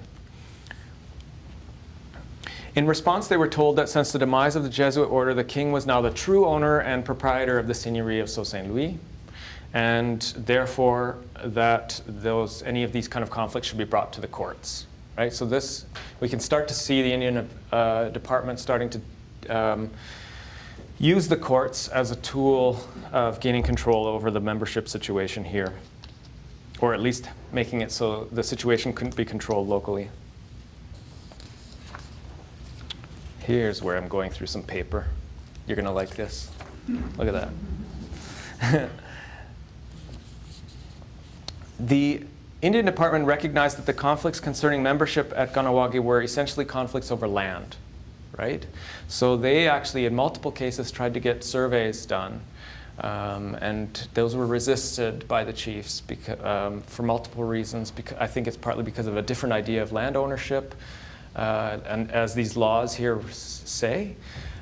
In response, they were told that since the demise of the Jesuit order, the king was now the true owner and proprietor of the seigneurie of Sault Ste. Louis, and therefore that any of these kind of conflicts should be brought to the courts. Right? So this, we can start to see the Indian Department starting to use the courts as a tool of gaining control over the membership situation here, or at least making it so the situation couldn't be controlled locally. Here's where I'm going through some paper. You're going to like this. Look at that. The Indian Department recognized that the conflicts concerning membership at Kahnawake were essentially conflicts over land, right? So they actually, in multiple cases, tried to get surveys done, and those were resisted by the chiefs for multiple reasons. I think it's partly because of a different idea of land ownership, and as these laws here say,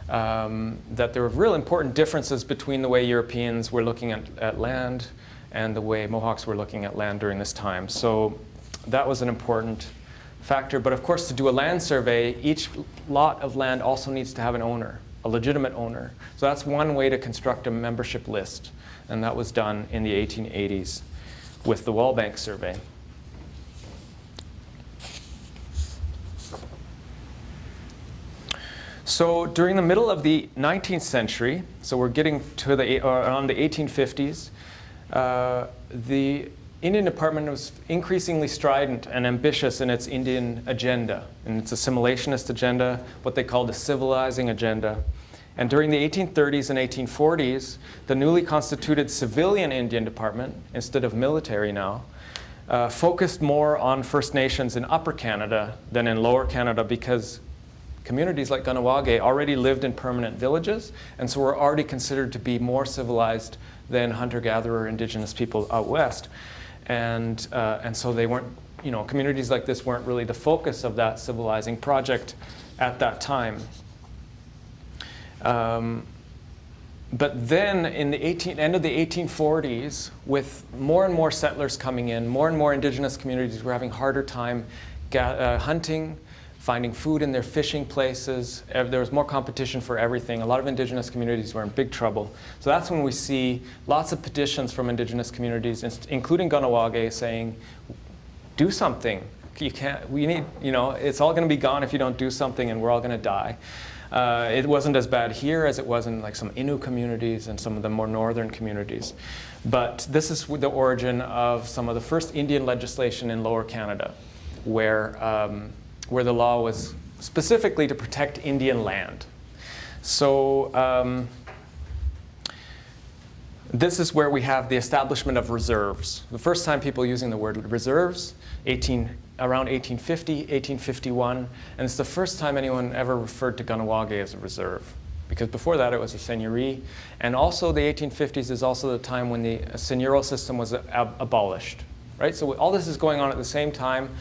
that there were real important differences between the way Europeans were looking at land and the way Mohawks were looking at land during this time. So that was an important factor. But of course, to do a land survey, each lot of land also needs to have an owner, a legitimate owner. So that's one way to construct a membership list. And that was done in the 1880s with the Wallbank survey. So during the middle of the 19th century, so we're getting to around the 1850s, the Indian Department was increasingly strident and ambitious in its Indian agenda, and its assimilationist agenda, what they called a civilizing agenda. And during the 1830s and 1840s, the newly constituted civilian Indian Department, instead of military now, focused more on First Nations in Upper Canada than in Lower Canada, because communities like Kahnawake already lived in permanent villages, and so were already considered to be more civilized than hunter-gatherer indigenous people out west. And so they weren't, communities like this weren't really the focus of that civilizing project at that time. But then in the end of the 1840s, with more and more settlers coming in, more and more indigenous communities were having harder time hunting, finding food in their fishing places. There was more competition for everything. A lot of indigenous communities were in big trouble. So that's when we see lots of petitions from indigenous communities, including Kahnawake, saying, do something. It's all going to be gone if you don't do something, and we're all going to die. It wasn't as bad here as it was in like some Innu communities and some of the more northern communities. But this is the origin of some of the first Indian legislation in Lower Canada, where the law was specifically to protect Indian land. So this is where we have the establishment of reserves. The first time people using the word reserves, around 1850, 1851, and it's the first time anyone ever referred to Kahnawake as a reserve, because before that it was a seigneurie. And also the 1850s is also the time when the seigneurial system was abolished. Right? So all this is going on at the same time.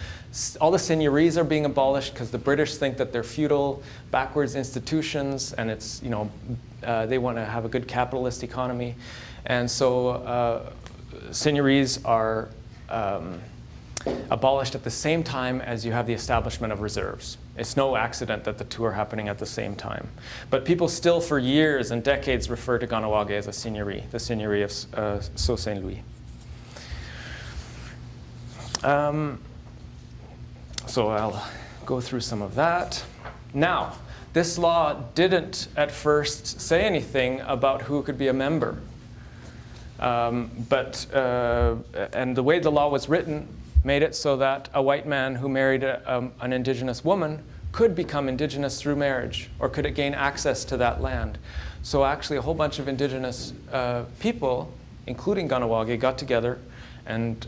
All the seigneuries are being abolished because the British think that they're feudal, backwards institutions, and it's, they want to have a good capitalist economy. And so seigneuries are abolished at the same time as you have the establishment of reserves. It's no accident that the two are happening at the same time. But people still, for years and decades, refer to Kahnawake as a seigneurie, the seigneurie of Sault Ste. Louis. So I'll go through some of that. Now, this law didn't at first say anything about who could be a member. And the way the law was written made it so that a white man who married an Indigenous woman could become Indigenous through marriage, or could gain access to that land. So actually a whole bunch of Indigenous people, including Kahnawake, got together and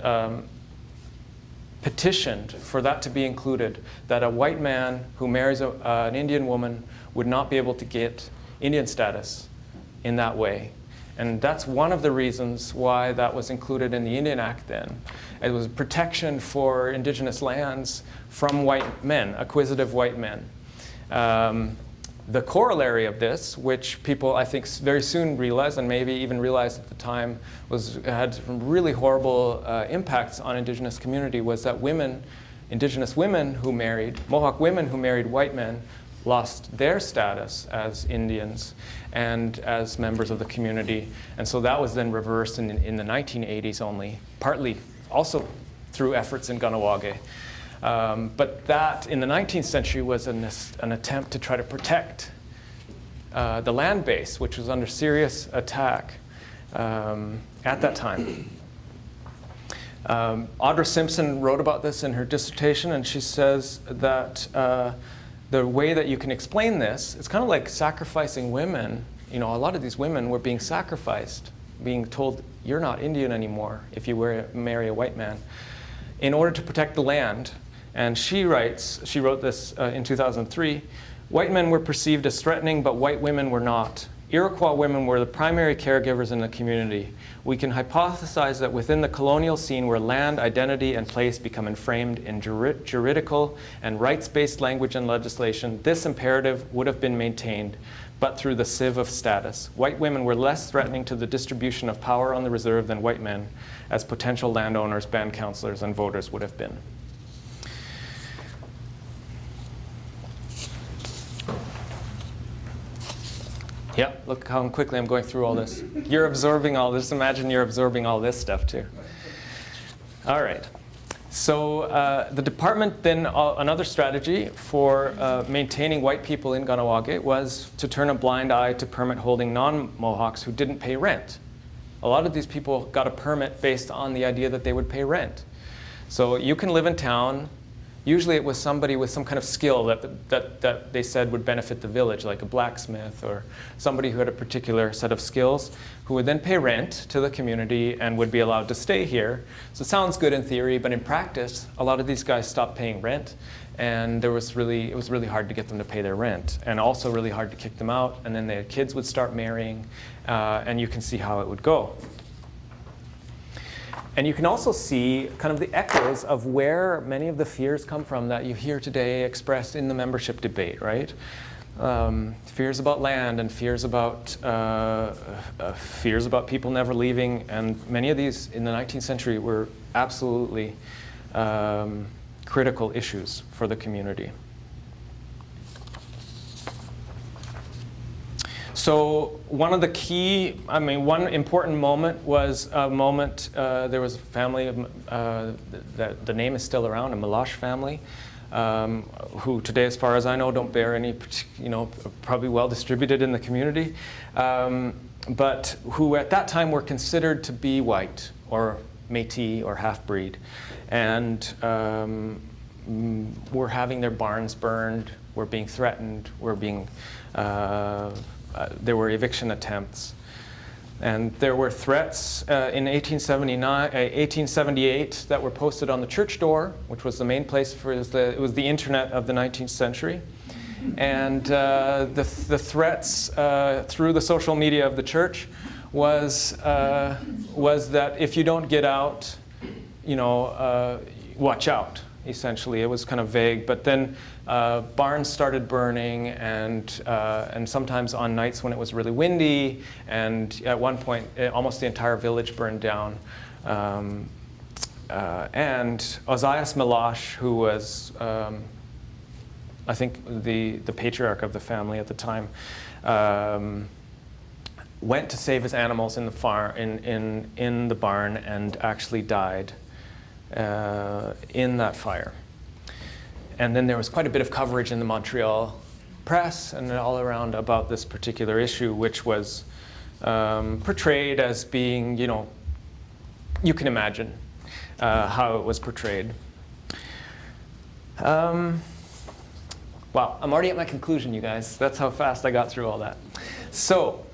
petitioned for that to be included, that a white man who marries an Indian woman would not be able to get Indian status in that way. And that's one of the reasons why that was included in the Indian Act then. It was protection for Indigenous lands from white men, acquisitive white men. The corollary of this, which people I think very soon realized, and maybe even realized at the time, had really horrible impacts on Indigenous community, was that women, Indigenous women who married, Mohawk women who married white men, lost their status as Indians and as members of the community. And so that was then reversed in the 1980s only, partly also through efforts in Kahnawake. But that, in the 19th century, was an attempt to try to protect the land base, which was under serious attack at that time. Audra Simpson wrote about this in her dissertation, and she says that the way that you can explain this, it's kind of like sacrificing women. You know, a lot of these women were being sacrificed, being told, you're not Indian anymore if you marry a white man, in order to protect the land. And she wrote this in 2003, white men were perceived as threatening, but white women were not. Iroquois women were the primary caregivers in the community. We can hypothesize that within the colonial scene where land, identity, and place become enframed in juridical and rights-based language and legislation, this imperative would have been maintained, but through the sieve of status. White women were less threatening to the distribution of power on the reserve than white men, as potential landowners, band councillors, and voters would have been. Yeah, look how quickly I'm going through all this. You're absorbing all this. Imagine you're absorbing all this stuff too. All right. So the department then, another strategy for maintaining white people in Kahnawake was to turn a blind eye to permit holding non-Mohawks who didn't pay rent. A lot of these people got a permit based on the idea that they would pay rent. So you can live in town. Usually it was somebody with some kind of skill that they said would benefit the village, like a blacksmith or somebody who had a particular set of skills, who would then pay rent to the community and would be allowed to stay here. So it sounds good in theory, but in practice, a lot of these guys stopped paying rent, and it was really hard to get them to pay their rent, and also really hard to kick them out, and then their kids would start marrying, and you can see how it would go. And you can also see kind of the echoes of where many of the fears come from that you hear today expressed in the membership debate, right? Fears about land and fears about people never leaving, and many of these in the 19th century were absolutely critical issues for the community. So one important moment was a moment, there was a family, that the name is still around, a Milosh family, who today, as far as I know, don't bear any, probably well distributed in the community, but who at that time were considered to be white or Métis or half-breed, and were having their barns burned, were being threatened, were being there were eviction attempts. And there were threats in 1878 that were posted on the church door, which was the main place for it was the internet of the 19th century. And the threats through the social media of the church was that if you don't get out, watch out. Essentially, it was kind of vague, but then barns started burning, and sometimes on nights when it was really windy, and at one point almost the entire village burned down. And Ozias Milosh, who was I think the patriarch of the family at the time, went to save his animals in the in the barn and actually died in that fire. And then there was quite a bit of coverage in the Montreal press and all around about this particular issue, which was portrayed as being, you can imagine how it was portrayed. Wow, I'm already at my conclusion, you guys. That's how fast I got through all that. So,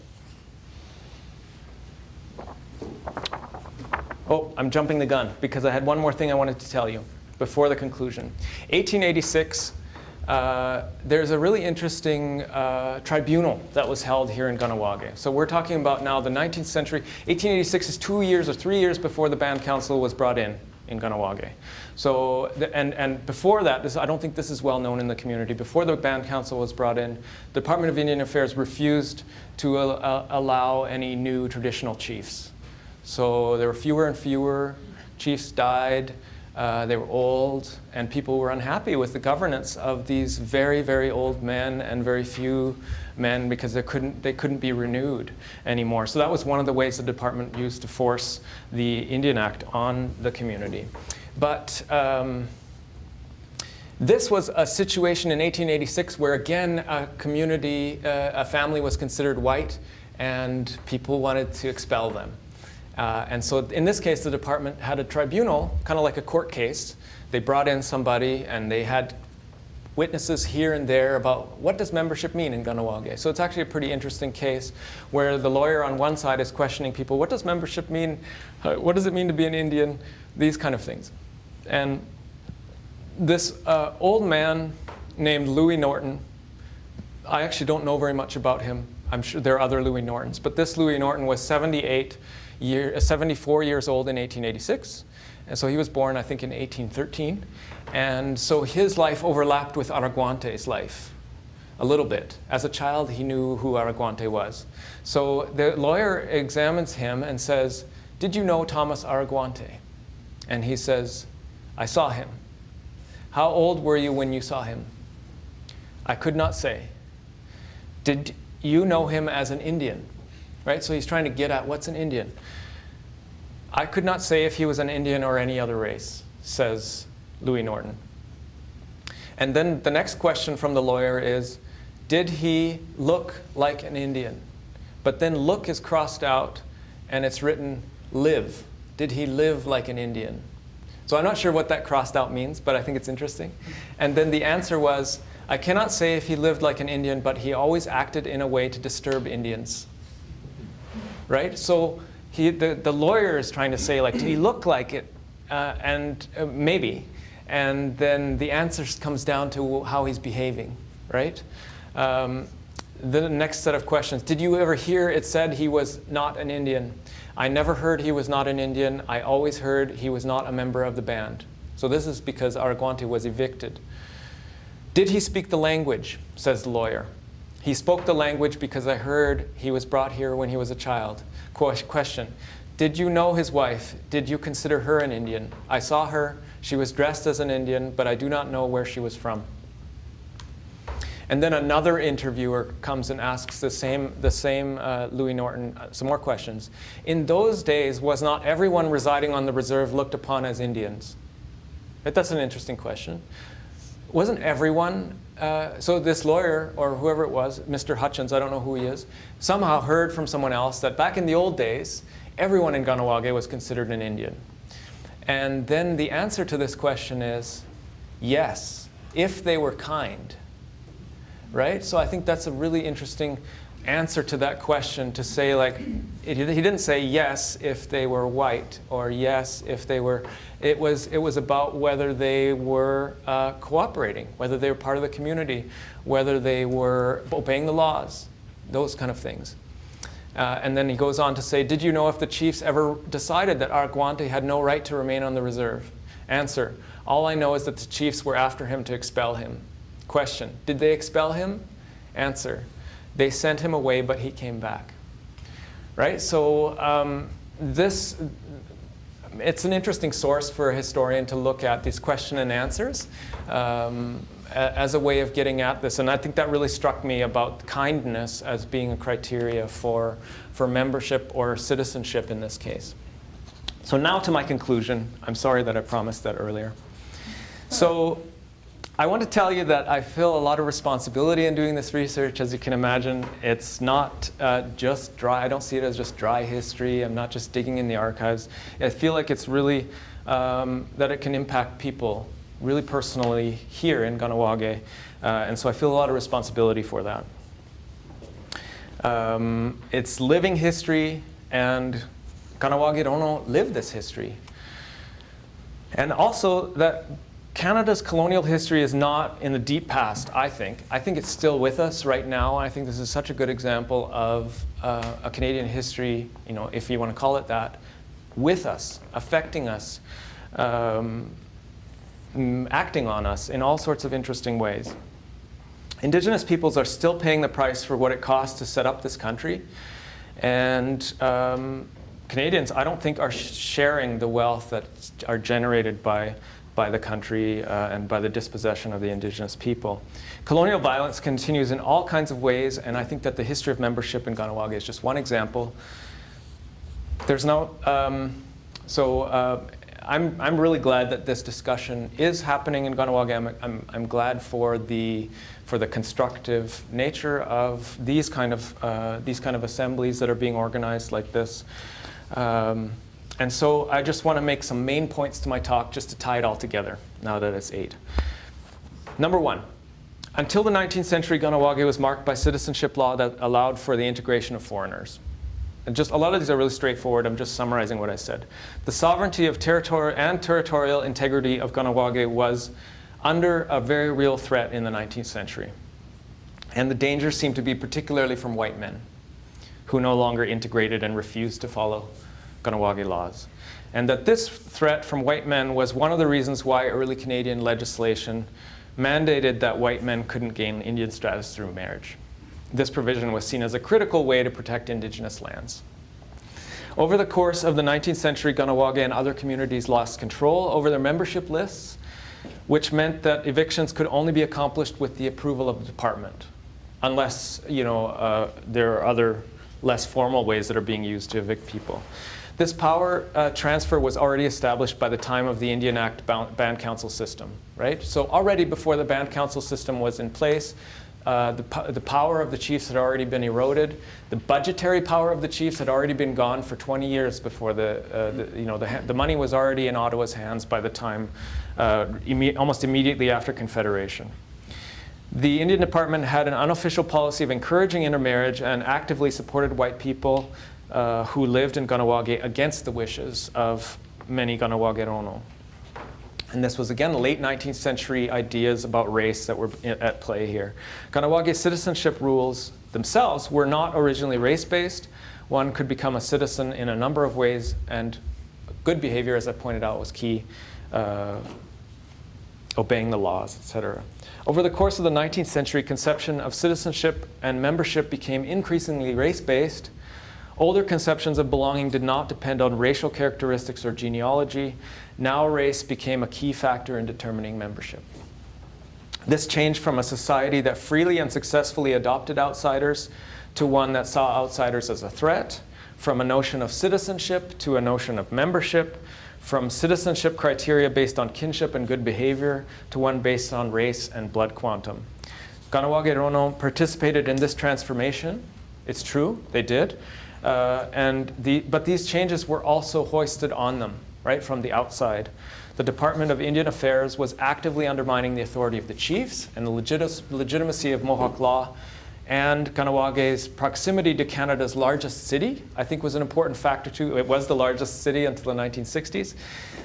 I'm jumping the gun because I had one more thing I wanted to tell you before the conclusion. 1886, there's a really interesting tribunal that was held here in Kahnawake. So we're talking about now the 19th century. 1886 is 2 years or 3 years before the Band Council was brought in Kahnawake. So, and before that, I don't think this is well known in the community. Before the Band Council was brought in, the Department of Indian Affairs refused to allow any new traditional chiefs. So there were fewer and fewer chiefs died. They were old, and people were unhappy with the governance of these very, very old men and very few men because they couldn't be renewed anymore. So that was one of the ways the department used to force the Indian Act on the community. But this was a situation in 1886 where, again, a family was considered white, and people wanted to expel them. And so in this case, the department had a tribunal, kind of like a court case. They brought in somebody, and they had witnesses here and there about what does membership mean in Kahnawake. So it's actually a pretty interesting case where the lawyer on one side is questioning people, what does membership mean? What does it mean to be an Indian? These kind of things. And this old man named Louis Norton, I actually don't know very much about him. I'm sure there are other Louis Nortons, but this Louis Norton was 74 years old in 1886. And so he was born, I think, in 1813. And so his life overlapped with Araguante's life a little bit. As a child, he knew who Araguante was. So the lawyer examines him and says, "Did you know Thomas Araguante?" And he says, "I saw him." "How old were you when you saw him?" "I could not say." "Did you know him as an Indian?" Right? So he's trying to get at what's an Indian. "I could not say if he was an Indian or any other race," says Louis Norton. And then the next question from the lawyer is, did he look like an Indian? But then look is crossed out and it's written live. Did he live like an Indian? So I'm not sure what that crossed out means, but I think it's interesting. And then the answer was, "I cannot say if he lived like an Indian, but he always acted in a way to disturb Indians." Right? So the lawyer is trying to say, like, did he look like it? Maybe. And then the answer comes down to how he's behaving, right? The next set of questions. Did you ever hear it said he was not an Indian? "I never heard he was not an Indian. I always heard he was not a member of the band." So this is because Araguante was evicted. "Did he speak the language?" says the lawyer. "He spoke the language because I heard he was brought here when he was a child." Question. "Did you know his wife? Did you consider her an Indian?" "I saw her. She was dressed as an Indian, but I do not know where she was from." And then another interviewer comes and asks the same Louis Norton some more questions. "In those days, was not everyone residing on the reserve looked upon as Indians?" Right? That's an interesting question. Wasn't everyone? So this lawyer, or whoever it was, Mr. Hutchins, I don't know who he is, somehow heard from someone else that back in the old days, everyone in Kahnawake was considered an Indian. And then the answer to this question is yes, if they were kind. Right? So I think that's a really interesting answer to that question, to say, like, he didn't say yes if they were white or yes if they were, it was about whether they were cooperating, whether they were part of the community, whether they were obeying the laws, those kind of things. And then he goes on to say, "Did you know if the chiefs ever decided that Araguante had no right to remain on the reserve?" Answer, "All I know is that the chiefs were after him to expel him." Question, "Did they expel him?" Answer, "They sent him away, but he came back." Right? So this it's an interesting source for a historian to look at these question and answers as a way of getting at this. And I think that really struck me about kindness as being a criteria for membership or citizenship in this case. So now to my conclusion. I'm sorry that I promised that earlier. So I want to tell you that I feel a lot of responsibility in doing this research. As you can imagine, it's not just dry. I don't see it as just dry history. I'm not just digging in the archives. I feel like it's really that it can impact people really personally here in Kahnawake. And so I feel a lot of responsibility for that. It's living history, and Kahnawake don't live this history. And also that Canada's colonial history is not in the deep past, I think. I think it's still with us right now. I think this is such a good example of a Canadian history, you know, if you want to call it that, with us, affecting us, acting on us in all sorts of interesting ways. Indigenous peoples are still paying the price for what it costs to set up this country. And Canadians, I don't think, are sharing the wealth that are generated by the country and by the dispossession of the Indigenous people. Colonial violence continues in all kinds of ways, and I think that the history of membership in Kahnawake is just one example. There's no, I'm really glad that this discussion is happening in Kahnawake. I'm glad for the constructive nature of these kind of assemblies that are being organized like this. And so I just want to make some main points to my talk just to tie it all together now that it's 8. Number 1, until the 19th century, Kahnawake was marked by citizenship law that allowed for the integration of foreigners. And just a lot of these are really straightforward. I'm just summarizing what I said. The sovereignty of territorial integrity of Kahnawake was under a very real threat in the 19th century. And the danger seemed to be particularly from white men who no longer integrated and refused to follow Kahnawake laws. And that this threat from white men was one of the reasons why early Canadian legislation mandated that white men couldn't gain Indian status through marriage. This provision was seen as a critical way to protect Indigenous lands. Over the course of the 19th century, Kahnawake and other communities lost control over their membership lists, which meant that evictions could only be accomplished with the approval of the department, unless there are other less formal ways that are being used to evict people. This power transfer was already established by the time of the Indian Act Band Council system, right? So already before the Band Council system was in place, the power of the chiefs had already been eroded. The budgetary power of the chiefs had already been gone for 20 years before the money was already in Ottawa's hands by the time, almost immediately after Confederation. The Indian Department had an unofficial policy of encouraging intermarriage and actively supported white people who lived in Kahnawake against the wishes of many Kahnawake Rono. And this was, again, late 19th century ideas about race that were at play here. Kahnawake citizenship rules themselves were not originally race-based. One could become a citizen in a number of ways, and good behavior, as I pointed out, was key. Obeying the laws, etc. Over the course of the 19th century, conception of citizenship and membership became increasingly race-based. Older conceptions of belonging did not depend on racial characteristics or genealogy. Now race became a key factor in determining membership. This changed from a society that freely and successfully adopted outsiders to one that saw outsiders as a threat, from a notion of citizenship to a notion of membership, from citizenship criteria based on kinship and good behavior to one based on race and blood quantum. Kahnawake Rono participated in this transformation. It's true, they did. But these changes were also hoisted on them, right, from the outside. The Department of Indian Affairs was actively undermining the authority of the chiefs and the legitimacy of Mohawk law, and Kahnawake's proximity to Canada's largest city, I think, was an important factor too. It was the largest city until the 1960s.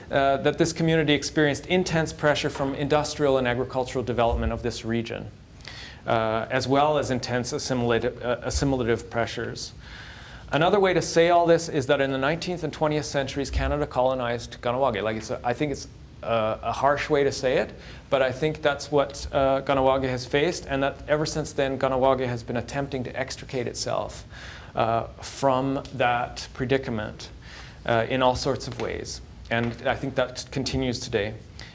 That this community experienced intense pressure from industrial and agricultural development of this region, as well as intense assimilative pressures. Another way to say all this is that in the 19th and 20th centuries, Canada colonized Kahnawake. Like I think it's a harsh way to say it, but I think that's what Kahnawake has faced, and that ever since then, Kahnawake has been attempting to extricate itself from that predicament in all sorts of ways. And I think that continues today.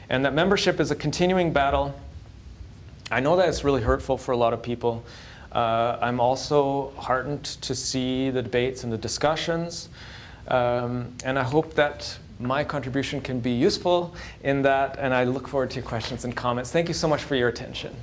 And that membership is a continuing battle. I know that it's really hurtful for a lot of people. I'm also heartened to see the debates and the discussions. And I hope that my contribution can be useful in that. And I look forward to your questions and comments. Thank you so much for your attention.